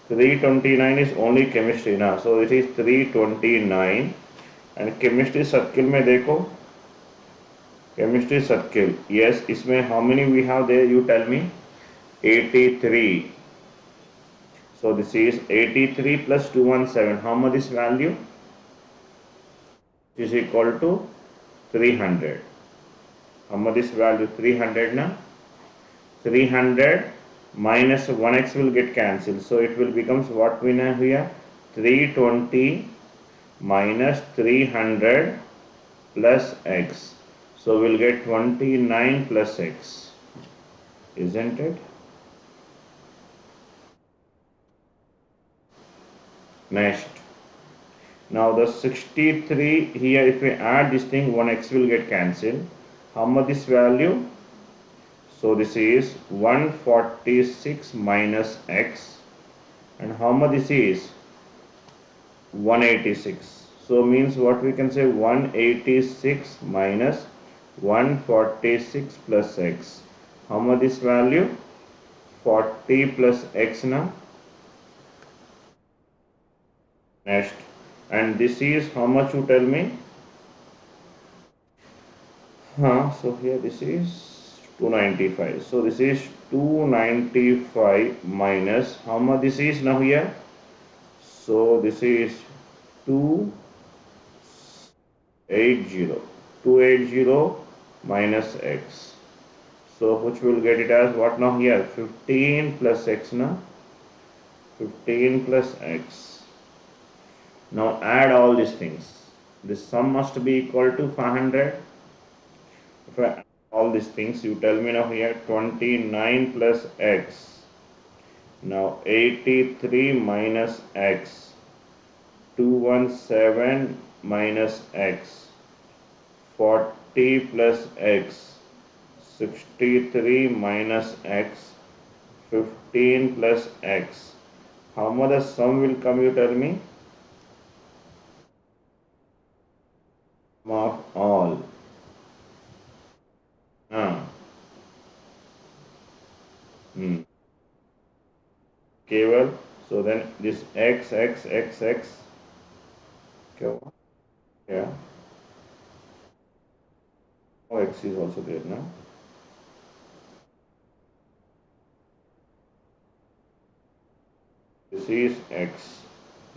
Speaker 1: 329 is only chemistry now. So it is 329 and chemistry circle में देखो chemistry circle. Yes, इसमें how many we have there? You tell me. 83. So this is 83 plus 217. How much is value? Is equal to 300. How much is value? 300 na? 300 minus 1x will get cancelled. So it will becomes what we know here? 320 minus 300 plus x. So we'll get 29 plus x. Isn't it? Next. Now the 63 here, if we add this thing, 1x will get cancelled. How much is value? So this is 146 minus x. And how much this is? 186. So means what we can say, 186 minus 146 plus x. How much is value? 40 plus x now. Next. And this is how much, you tell me? So here this is 295. So this is 295 minus how much this is now here? So this is 280. 280 minus x. So which will get it as what now here? 15 plus x now. 15 plus x. Now add all these things. This sum must be equal to 500. If I add all these things, you tell me now here 29 plus x. Now 83 minus x. 217 minus x. 40 plus x. 63 minus x. 15 plus x. How much the sum will come, you tell me? Sum of all. Keval. So then this x. Keval. Yeah. Oh, x is also there now. This is x.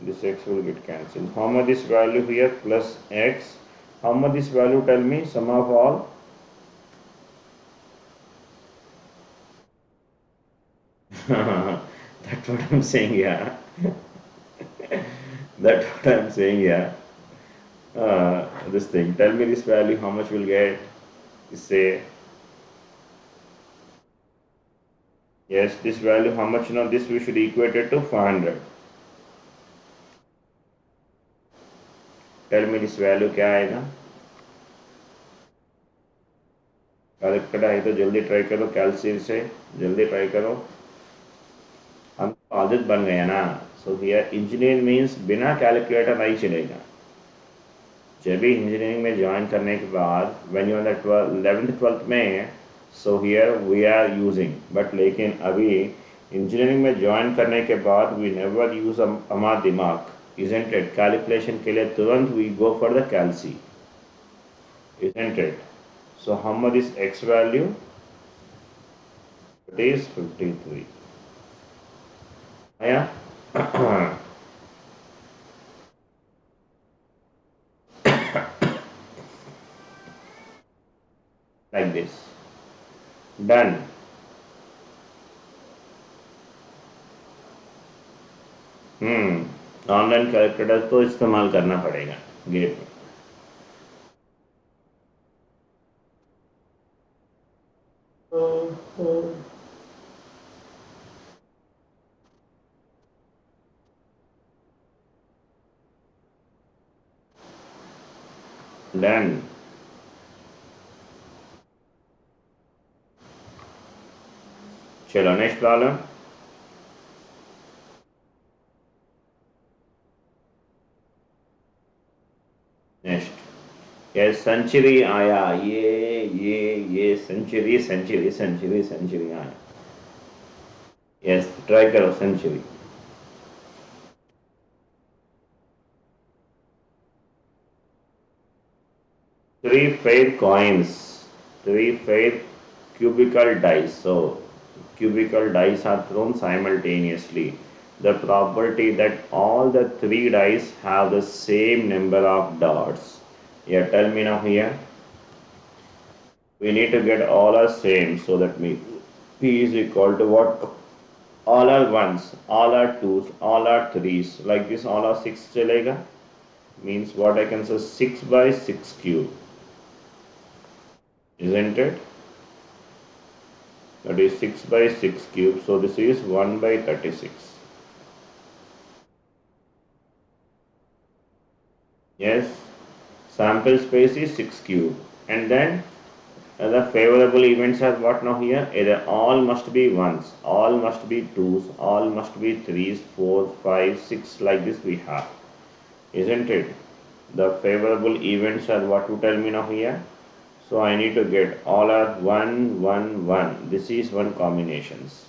Speaker 1: This x will get cancelled. How much is value here? Plus x. How much is value? Tell me. Sum of all. That's what I'm saying. Yeah. That's what I'm saying. Yeah. This thing. Tell me this value. How much we'll get? Say yes. This value. How much? Now this we should equate it to 500. Tell me this value क्या आएगा? Calculator है तो जल्दी try करो, कैलसी से जल्दी try करो. हम आदत बन गया ना. सो हियर इंजीनियरिंग मींस बिना कैलकुलेटर नहीं चलेगा. जब भी इंजीनियरिंग में ज्वाइन करने के बाद when you are that 11th 12th में, so here we are using, but लेकिन अभी इंजीनियरिंग में ज्वाइन करने के बाद वी नेवर यूज हमारा दिमाग. isn't it? कैलकुलेशन के लिए तुरंत we go for the calci, isn't it? So how much is x value? It is 53. Yeah. Like this. Done. Online calculator तो इस्तेमाल करना पड़ेगा गेट में. Done. चलो नेक्स्ट प्रॉब्लम. नेक्स्ट. ये सेंचुरी आया. ये सेंचुरी आया. यस ट्राई करो century. 3 fair coins. 3 fair cubical dice. So cubical dice are thrown simultaneously. The probability that all the 3 dice have the same number of dots. Yeah, tell me now here. We need to get all are same, so that means P is equal to what? All are ones, all are twos, all are threes. Like this, all are six chalega. Means what I can say 6 by 6 cube. Isn't it? That is 6 by 6 cube. So this is 1 by 36. Yes. Sample space is 6 cube. And then the favorable events are what now here? Either all must be ones, all must be twos, all must be threes, four, five, six, like this we have. Isn't it? The favorable events are what to tell me now here? So I need to get all are 1, 1, 1. This is one combinations.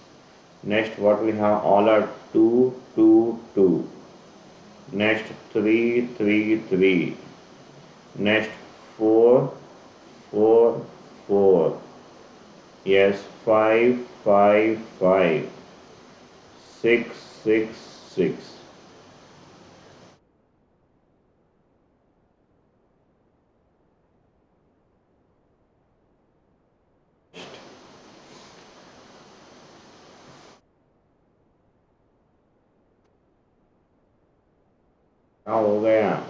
Speaker 1: Next what we have? All are 2, 2, 2. Next 3, 3, 3. Next 4, 4, 4. Yes, 5, 5, 5. 6, 6, 6. हाँ हो गया.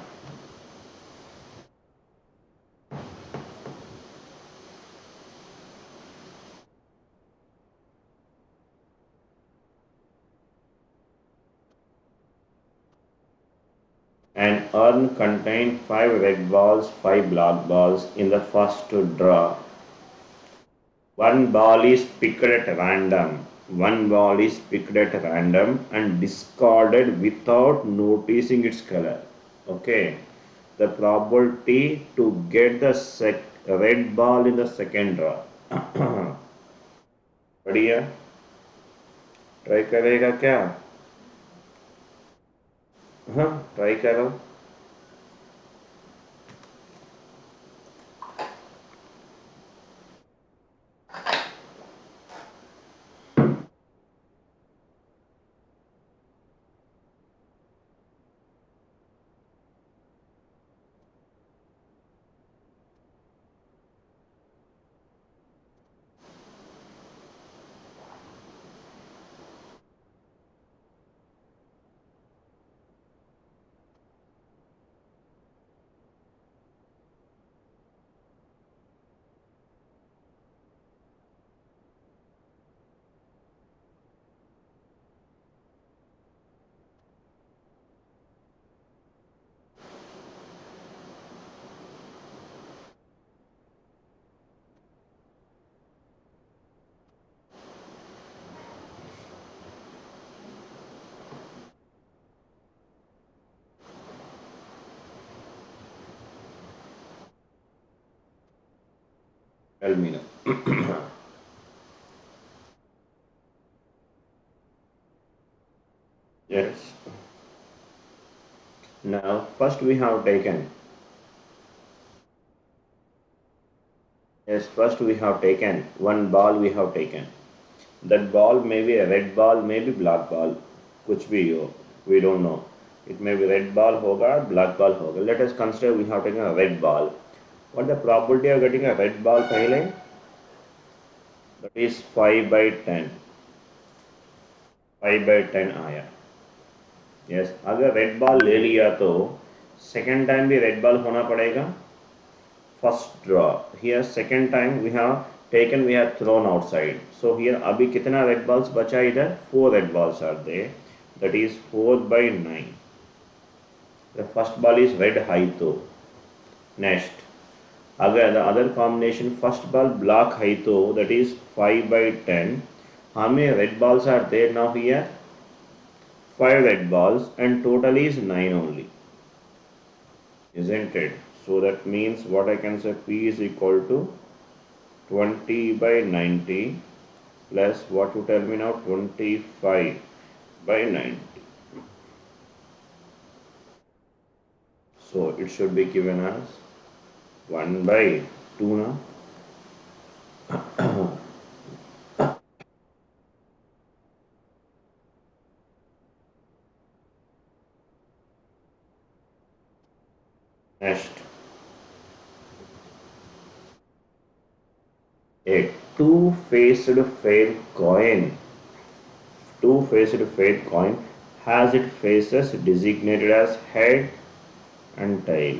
Speaker 1: An urn contained 5 red balls, 5 black balls in the first to draw. One ball is picked at random. One ball is picked at random and discarded without noticing its color. Okay. The probability to get the red ball in the second draw. बढ़िया. Try करेगा क्या? हाँ, try करो. Tell me now. Yes. Now, first we have taken. Yes, first we have taken one ball. We have taken that ball may be a red ball, maybe black ball. कुछ भी हो, we don't know. It may be red ball होगा, black ball होगा. Let us consider we have taken a red ball. What the probability of getting a red ball पहले? That is 5 by 10. 5 by 10 आया. Yes, अगर red ball ले लिया तो second time भी red ball होना पड़ेगा. First draw. Here second time we have taken, we have thrown outside. So here अभी कितना red balls बचा इधर? 4 red balls are there. That is 4 by 9. The first ball is red high to. Next, again the other combination, first ball black high to, that is 5 by 10. How many red balls are there now here? 5 red balls and total is 9 only. Isn't it? So that means what I can say, P is equal to 20 by 90 plus what you tell me now, 25 by 90. So it should be given as 1 by 2 now. Next, a two-faced fair coin. Two-faced fair coin has its faces designated as head and tail.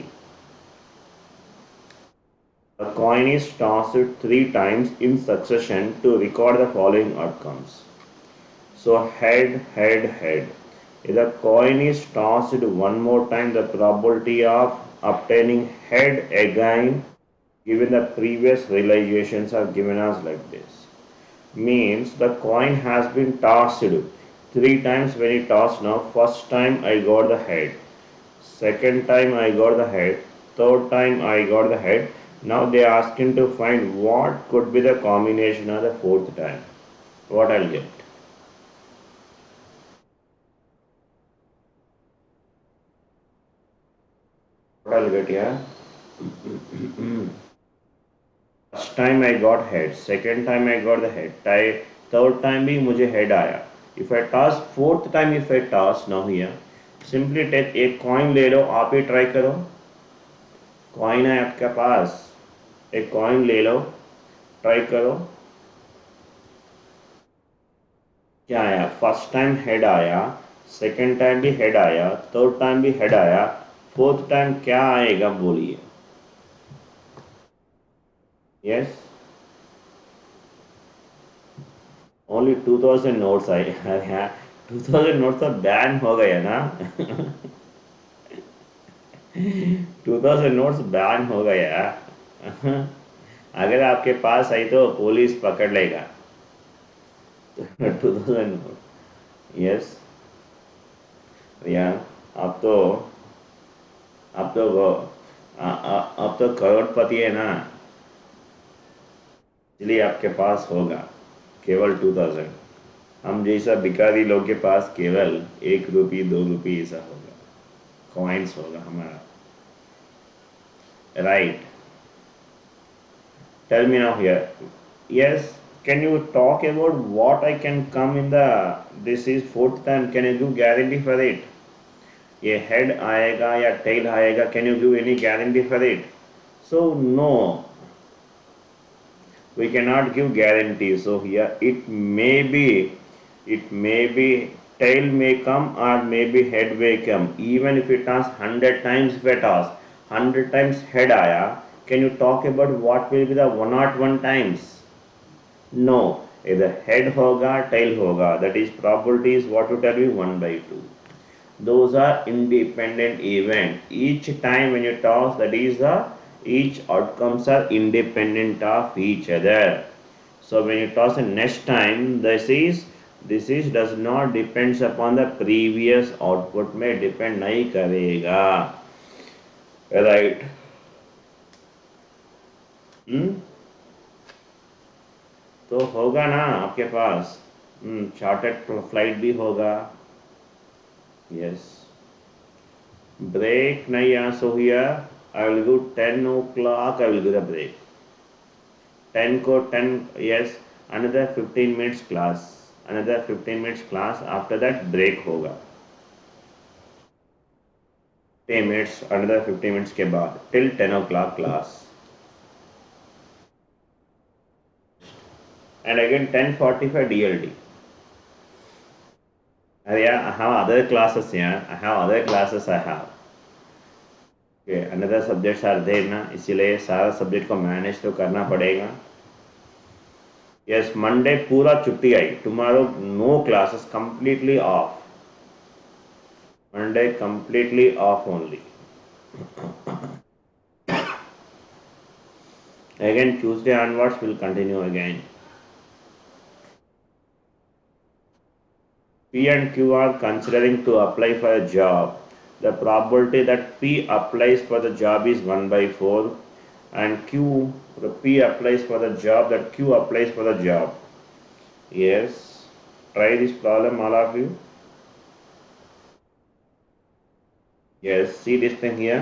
Speaker 1: A coin is tossed three times in succession to record the following outcomes. So head, head, head. If the coin is tossed one more time, the probability of obtaining head again given the previous realizations are given as like this. Means the coin has been tossed three times. When it tossed now, first time I got the head, second time I got the head, third time I got the head. Now they are asking to find what could be the combination of the fourth time. What I'll get? What I'll get here? First time I got head, second time I got the head, third time भी मुझे head आया. If I toss fourth time, if I toss now here, simply take एक coin ले लो, आप ही try करो. Coin है आपके पास, एक coin ले लो, try करो. क्या आया? First time head आया, second time भी head आया, third time भी head आया, fourth time क्या आएगा बोलिए? Yes. Only 2000 notes आए. अरे 2000 notes तो बैन हो गया ना. 2000 नोट्स बैन हो गया. अगर आपके पास आई तो पुलिस पकड़ लेगा. 2000 नोट. यस या आप तो आप तो आप तो करोड़पति है ना, इसलिए आपके पास होगा केवल 2000. हम जैसा भिखारी लोग के पास केवल 1 रुपये 2 रुपये ऐसा होगा, कॉइन्स होगा हमारा. Right. Tell me now here. Yes, can you talk about what I can come in the, this is fourth time, can you give guarantee for it? ये head आएगा या tail आएगा, can you give any guarantee for it? So no, we cannot give guarantee. So here it may be tail may come or maybe head may come. Even if it toss 100 times, if it toss 100 times head आया, can you talk about what will be the 101 times? No, either head होगा tail होगा, that is probability is what to tell you 1/2. Those are independent event. Each time when you toss, that is the each outcomes are independent of each other. So when you toss the next time, this is does not depends upon the previous output, में depend नहीं करेगा. Right. तो होगा ना आपके पास. Chartered flight भी होगा. Yes. Break nahi yahan, so here I will do 10 o'clock, I will do the break. 10 ko 10, yes, another 15 minutes class, another 15 minutes class, after that break होगा. 10 minutes, another 15 minutes के बाद till 10 o'clock class. And again 10:45 DLD. Yeah, I have other classes here. I have other classes I have. Okay, another subjects are there ना, इसीलिए सारा subject को manage तो करना पड़ेगा. Yes, Monday पूरा छुट्टी आई. Tomorrow no classes, completely off. Monday completely off only. Again Tuesday onwards will continue again. P and Q are considering to apply for a job. The probability that P applies for the job is 1/4, and the P applies for the job, that Q applies for the job. Yes, try this problem all of you. Yes, see this thing here.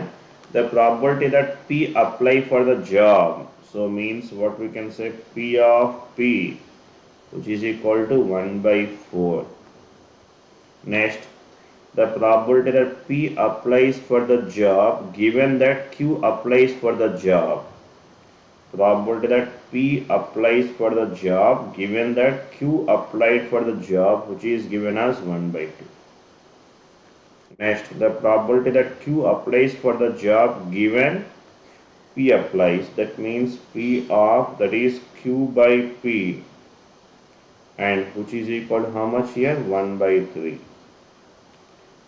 Speaker 1: the probability that P apply for the job. So means what we can say, P of P, which is equal to 1 by 4. Next, the probability that P applies for the job given that Q applies for the job. Probability that P applies for the job given that Q applied for the job, which is given as 1 by 2. Next, the probability that Q applies for the job given P applies, that means P of, that is Q by P, and which is equal to how much here, 1 by 3.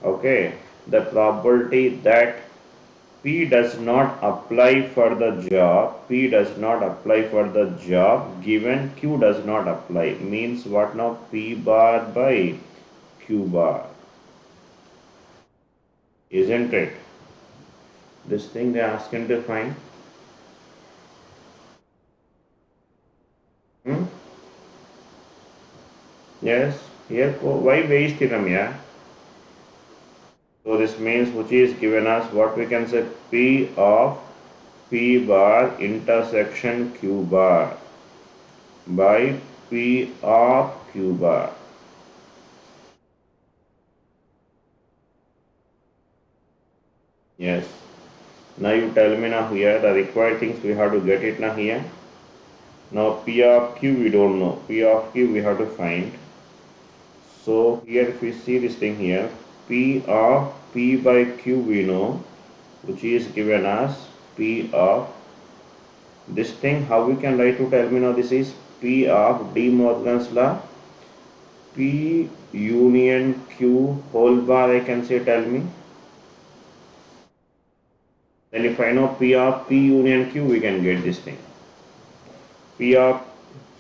Speaker 1: Okay, the probability that P does not apply for the job, P does not apply for the job given Q does not apply, means what now, P bar by Q bar, isn't it? This thing they are asking to find. Hmm? Yes, here why waste theorem, yeah? So this means which is given as what we can say, P of P bar intersection Q bar by P of Q bar. Yes. Now you tell me now here the required things we have to get it now here. Now P of Q we don't know. P of Q we have to find. So here if we see this thing here, P of P by Q we know, which is given as P of this thing. How we can write to tell me now, this is P of De Morgan's law, P union Q whole bar, I can say, tell me. Then if I know P of P union Q, we can get this thing. P of,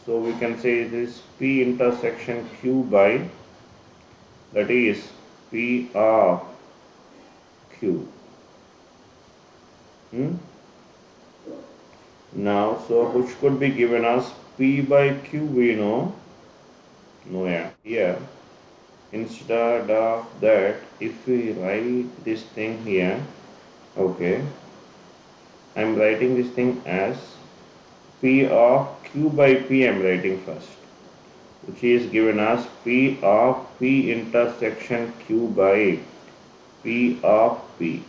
Speaker 1: so we can say this P intersection Q by, that is P of Q. Now, so which could be given as P by Q we know. No, yeah, here instead of that, if we write this thing here, okay, I am writing this thing as P of Q by P, I am writing first, which is given as P of P intersection Q by P of P.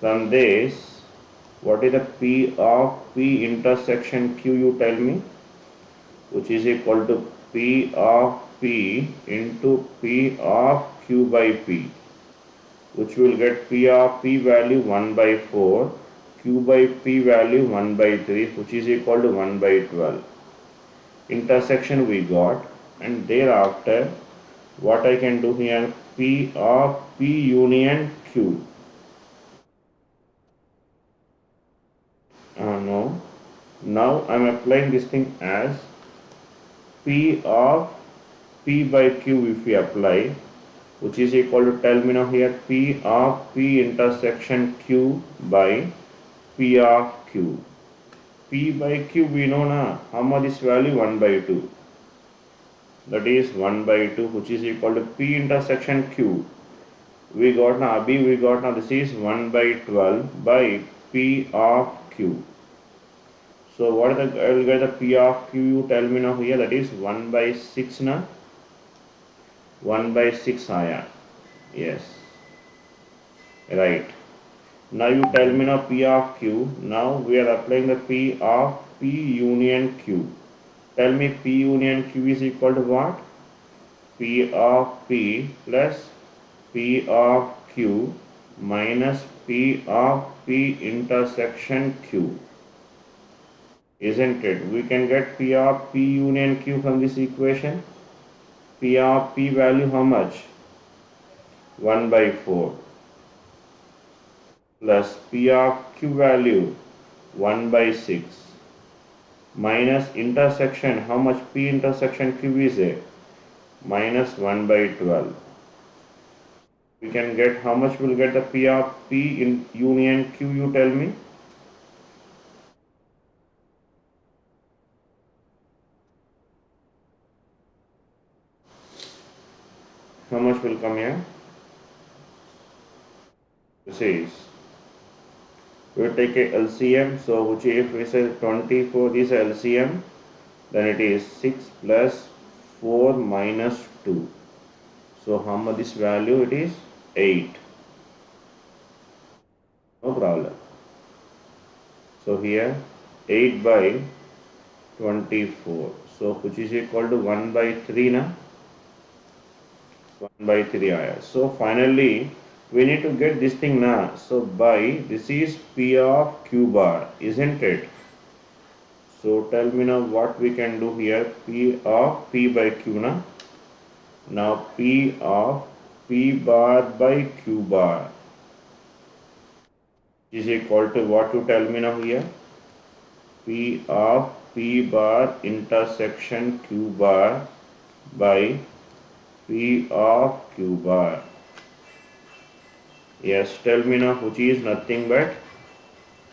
Speaker 1: From this, what is the P of P intersection Q, you tell me, which is equal to P of P into P of Q by P, which will get P of P value 1 by 4, Q by P value 1 by 3, which is equal to 1 by 12. Intersection we got, and thereafter what I can do here, P of P union Q. No, now I am applying this thing as P of P by Q if we apply, which is equal to, tell me now here, P of P intersection Q by P of Q. P by Q we know now, how much is value, 1 by 2. That is 1 by 2, which is equal to P intersection Q. We got now, B we got now, this is 1 by 12 by P of Q. So what is the, I will get the P of Q, you tell me now here, that is 1 by 6 now. 1 by 6 aya. Yes. Right. Now you tell me now P of Q. Now we are applying the P of P union Q. Tell me P union Q is equal to what? P of P plus P of Q minus P of P intersection Q. Isn't it? We can get P of P union Q from this equation. P of P value how much? 1 by 4 plus P of Q value 1 by 6 minus intersection, how much P intersection Q is a minus 1 by 12. We can get, how much will get the P of P in union Q, you tell me? How much will come here? This is We will take a LCM. So which, if we say 24 is LCM, then it is 6 plus 4 minus 2. So how much this value? It is 8. No problem. So here 8 by 24. So which is equal to 1 by 3 na? 1 by 3 IR. So finally we need to get this thing now. So by this is P of Q bar, isn't it? So tell me now what we can do here. P of P by Q na. Now P of P bar by Q bar is equal to what? You tell me now here. P of P bar intersection Q bar by P of Q bar. Yes, tell me now, which is nothing but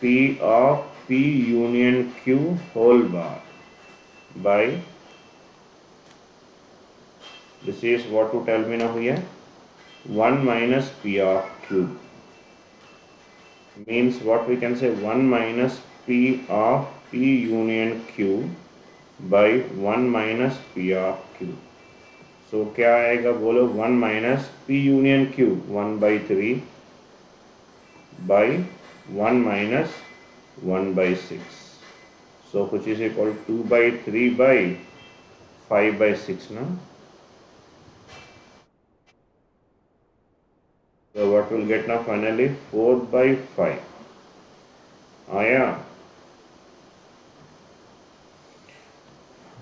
Speaker 1: P of P union Q whole bar by, this is what to tell me now here, 1 minus P of Q, means what we can say, 1 minus P of P union Q by 1 minus P of Q. So क्या आएगा बोलो, 1 minus P union Q, 1 by 3 by 1 minus 1 by 6. So which is equal to 2 by 3 by 5 by 6 now. So what will get now finally, 4 by 5. आया,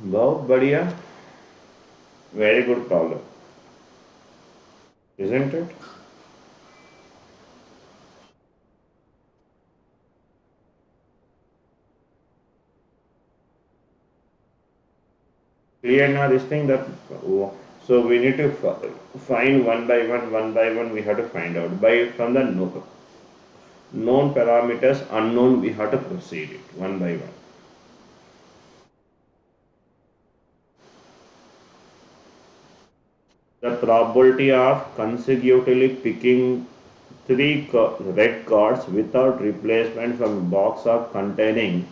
Speaker 1: बहुत बढ़िया, very good problem, isn't it? Clear now this thing that, so we need to find one by one we have to find out by from the known parameters, unknown we have to proceed it one by one. The probability of consecutively picking 3 red cards without replacement from a box of containing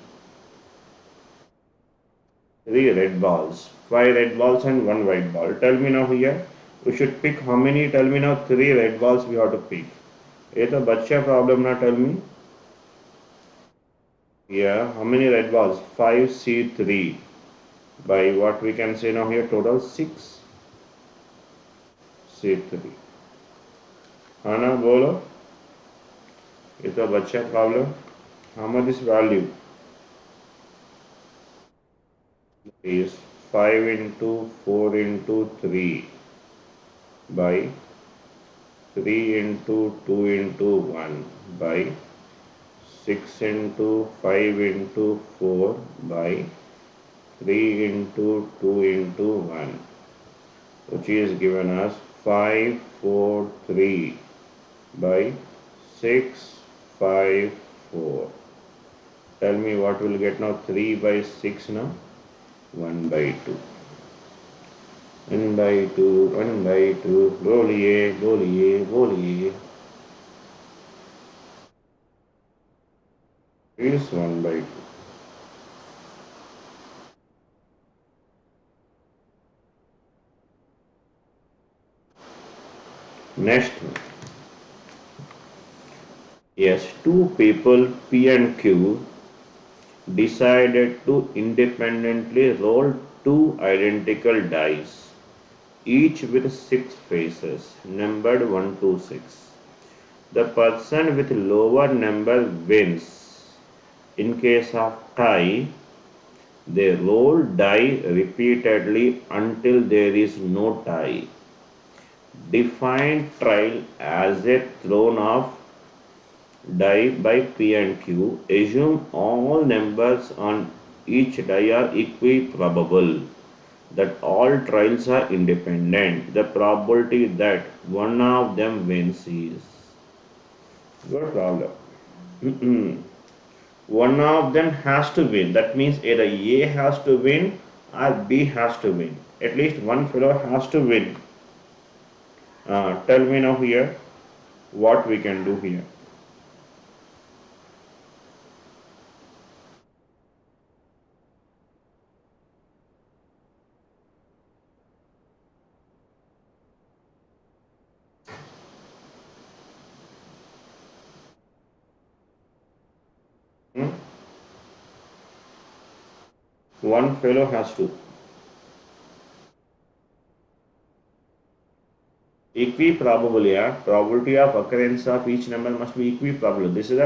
Speaker 1: 3 red balls, 5 red balls and 1 white ball. Tell me now here, we should pick how many? Tell me now, 3 red balls we have to pick. ये तो बच्चा problem ना, tell me. Yeah, how many red balls? 5C3 by what we can say now here, total 6C3. हाँ ना बोलो, ये तो बच्चा problem. How much is value? Is 5 into 4 into 3 by 3 into 2 into 1 by 6 into 5 into 4 by 3 into 2 into 1, which is given as 5, 4, 3 by 6, 5, 4. Tell me what will get now, 3 by 6 now, 1 by 2. 1 by 2, 1 by 2, boliye, boliye, boliye. Is 1 by 2. Next one. Yes, 2 people P and Q decided to independently roll 2 identical dice, each with 6 faces, numbered 1 to 6. The person with lower number wins. In case of tie, they roll die repeatedly until there is no tie. Define trial as a thrown of die by P and Q. Assume all numbers on each die are equiprobable, that all trials are independent. The probability that one of them wins is, good problem. One of them has to win. That means either A has to win or B has to win. At least one fellow has to win. Tell me now here what we can do here. One fellow has to. Equiprobable, yeah. Probability of occurrence of each number must be equiprobable. This is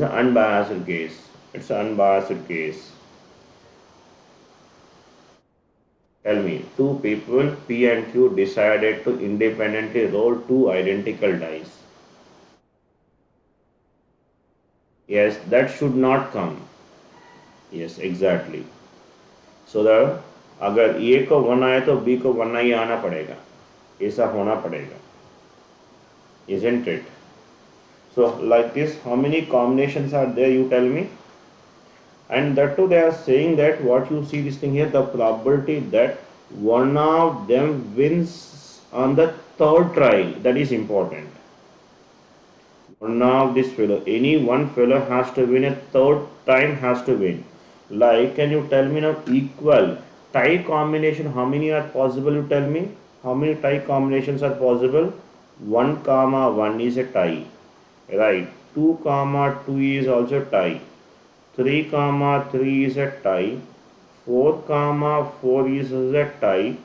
Speaker 1: an unbiased case. It's an unbiased case. Tell me, two people P and Q decided to independently roll two identical dice. Yes, that should not come. Yes, exactly. So that अगर A को 1 आए तो B को 1 ही आना पड़ेगा, ऐसा होना पड़ेगा, isn't it? So like this, how many combinations are there? You tell me. And that too, they are saying that what you see this thing here, the probability that one of them wins on the third try, that is important. One of this fellow, any one fellow has to win a third time, has to win. Like, can you tell me now equal tie combination, how many are possible? You tell me how many tie combinations are possible. 1 comma 1 is a tie, right? 2 comma 2 is also tie. 3 comma 3 is a tie. 4 comma 4 is a tie.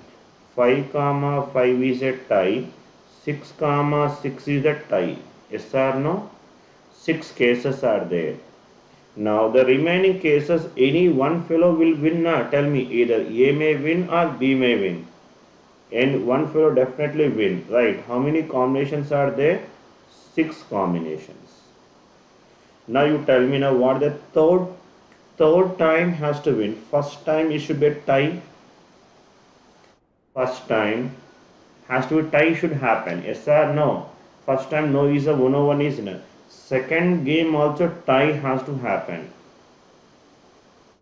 Speaker 1: 5 comma 5 is a tie. 6 comma 6 is a tie. Yes or no? 6 cases are there. Now the remaining cases, any one fellow will win. Tell me, either A may win or B may win. And one fellow definitely win, right? How many combinations are there? 6 combinations. Now you tell me now what the third time has to win. First time it should be a tie. First time has to be tie should happen. Yes or no? First time no is a 101 is no. Second game also tie has to happen.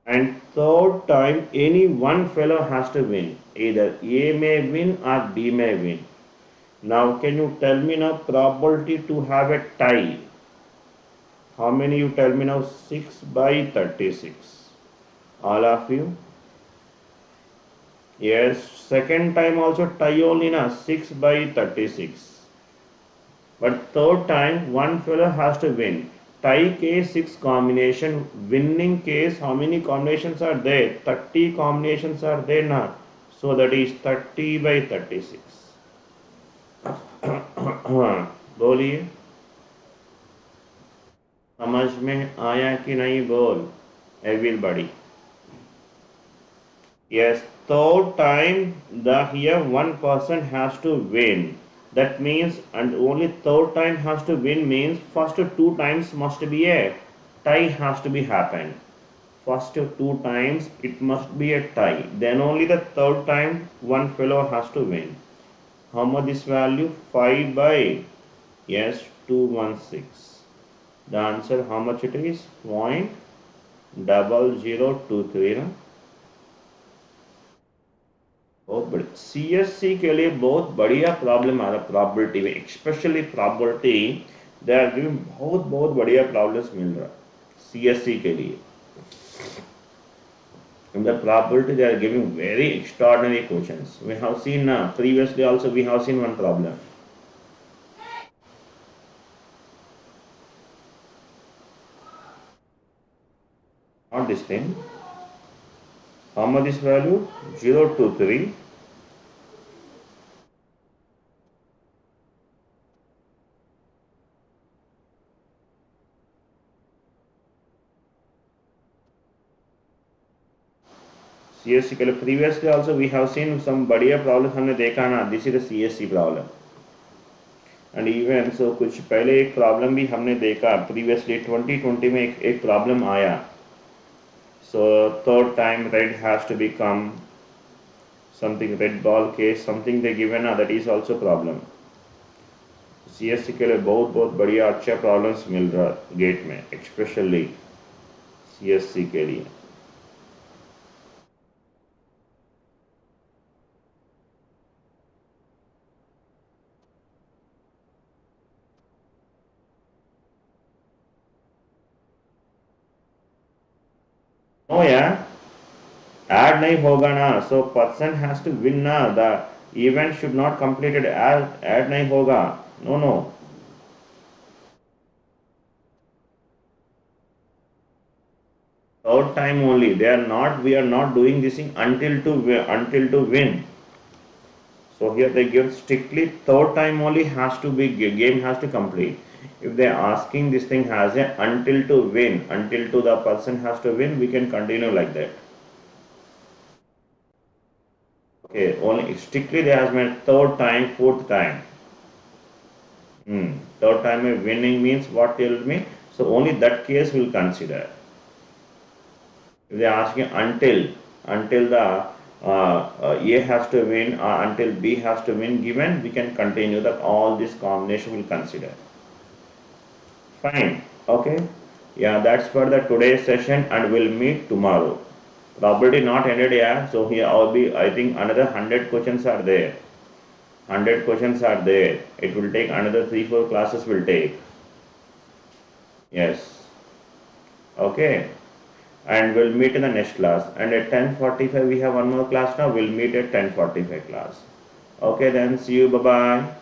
Speaker 1: And third time any one fellow has to win. Either A may win or B may win. Now can you tell me now probability to have a tie? How many you tell me now? 6 by 36. All of you? Yes, second time also tie only na 6 by 36. But third time one fellow has to win. Tie case 6 combination, winning case how many combinations are there? 30 combinations are there now. So that is 30 by 36. बोलिए, समझ में आया कि नहीं बोल everybody. Yes, third time the here one person has to win. That means, and only third time has to win means first two times must be a tie has to be happen. First two times it must be a tie. Then only the third time one fellow has to win. How much this value? 5 by, yes, 216. The answer how much it is? 0.0023. ना? बहुत बड़ी CSC के लिए बहुत बढ़िया problem आ रहा probability में, specially probability they are giving बहुत बहुत बढ़िया प्रॉब्लम्स मिल रहा CSC के लिए. In the probability they are giving very extraordinary questions. We have seen previously also we have seen one problem. Not this thing. How much is value? 023. CSC के लिए previously also we have seen some बढ़िया problems हमने देखा ना. This is the CSC problem. And even so कुछ पहले एक problem भी हमने देखा previously 2020 में एक प्रॉब्लम आया. So third time red has to become something red ball case something they given that is also problem. CSC के लिए बहुत बहुत बढ़िया अच्छा प्रॉब्लम्स मिल रहा गेट में स्पेशली CSC के लिए. नो यार ऐड नहीं होगा ना. So person has to win ना. The event should not completed. Add नहीं होगा. No no. third time only. They are not. We are not doing this thing until to win. So here they give strictly third time only has to be game has to complete. If they are asking this thing has a until to win, until to the person has to win, we can continue like that. Okay, only strictly they has meant third time, fourth time. Third time winning means what tell me? So only that case will consider. If they are asking until the A has to win or until B has to win given, we can continue that all this combination will consider. Fine. Okay. Yeah, that's for the today's session and we'll meet tomorrow. Probably not ended yet. So here I'll be, I think another 100 questions are there. 100 questions are there. It will take another 3-4 classes will take. Yes. Okay. And we'll meet in the next class. And at 10:45 we have one more class now. We'll meet at 10:45 class. Okay then. See you. Bye bye.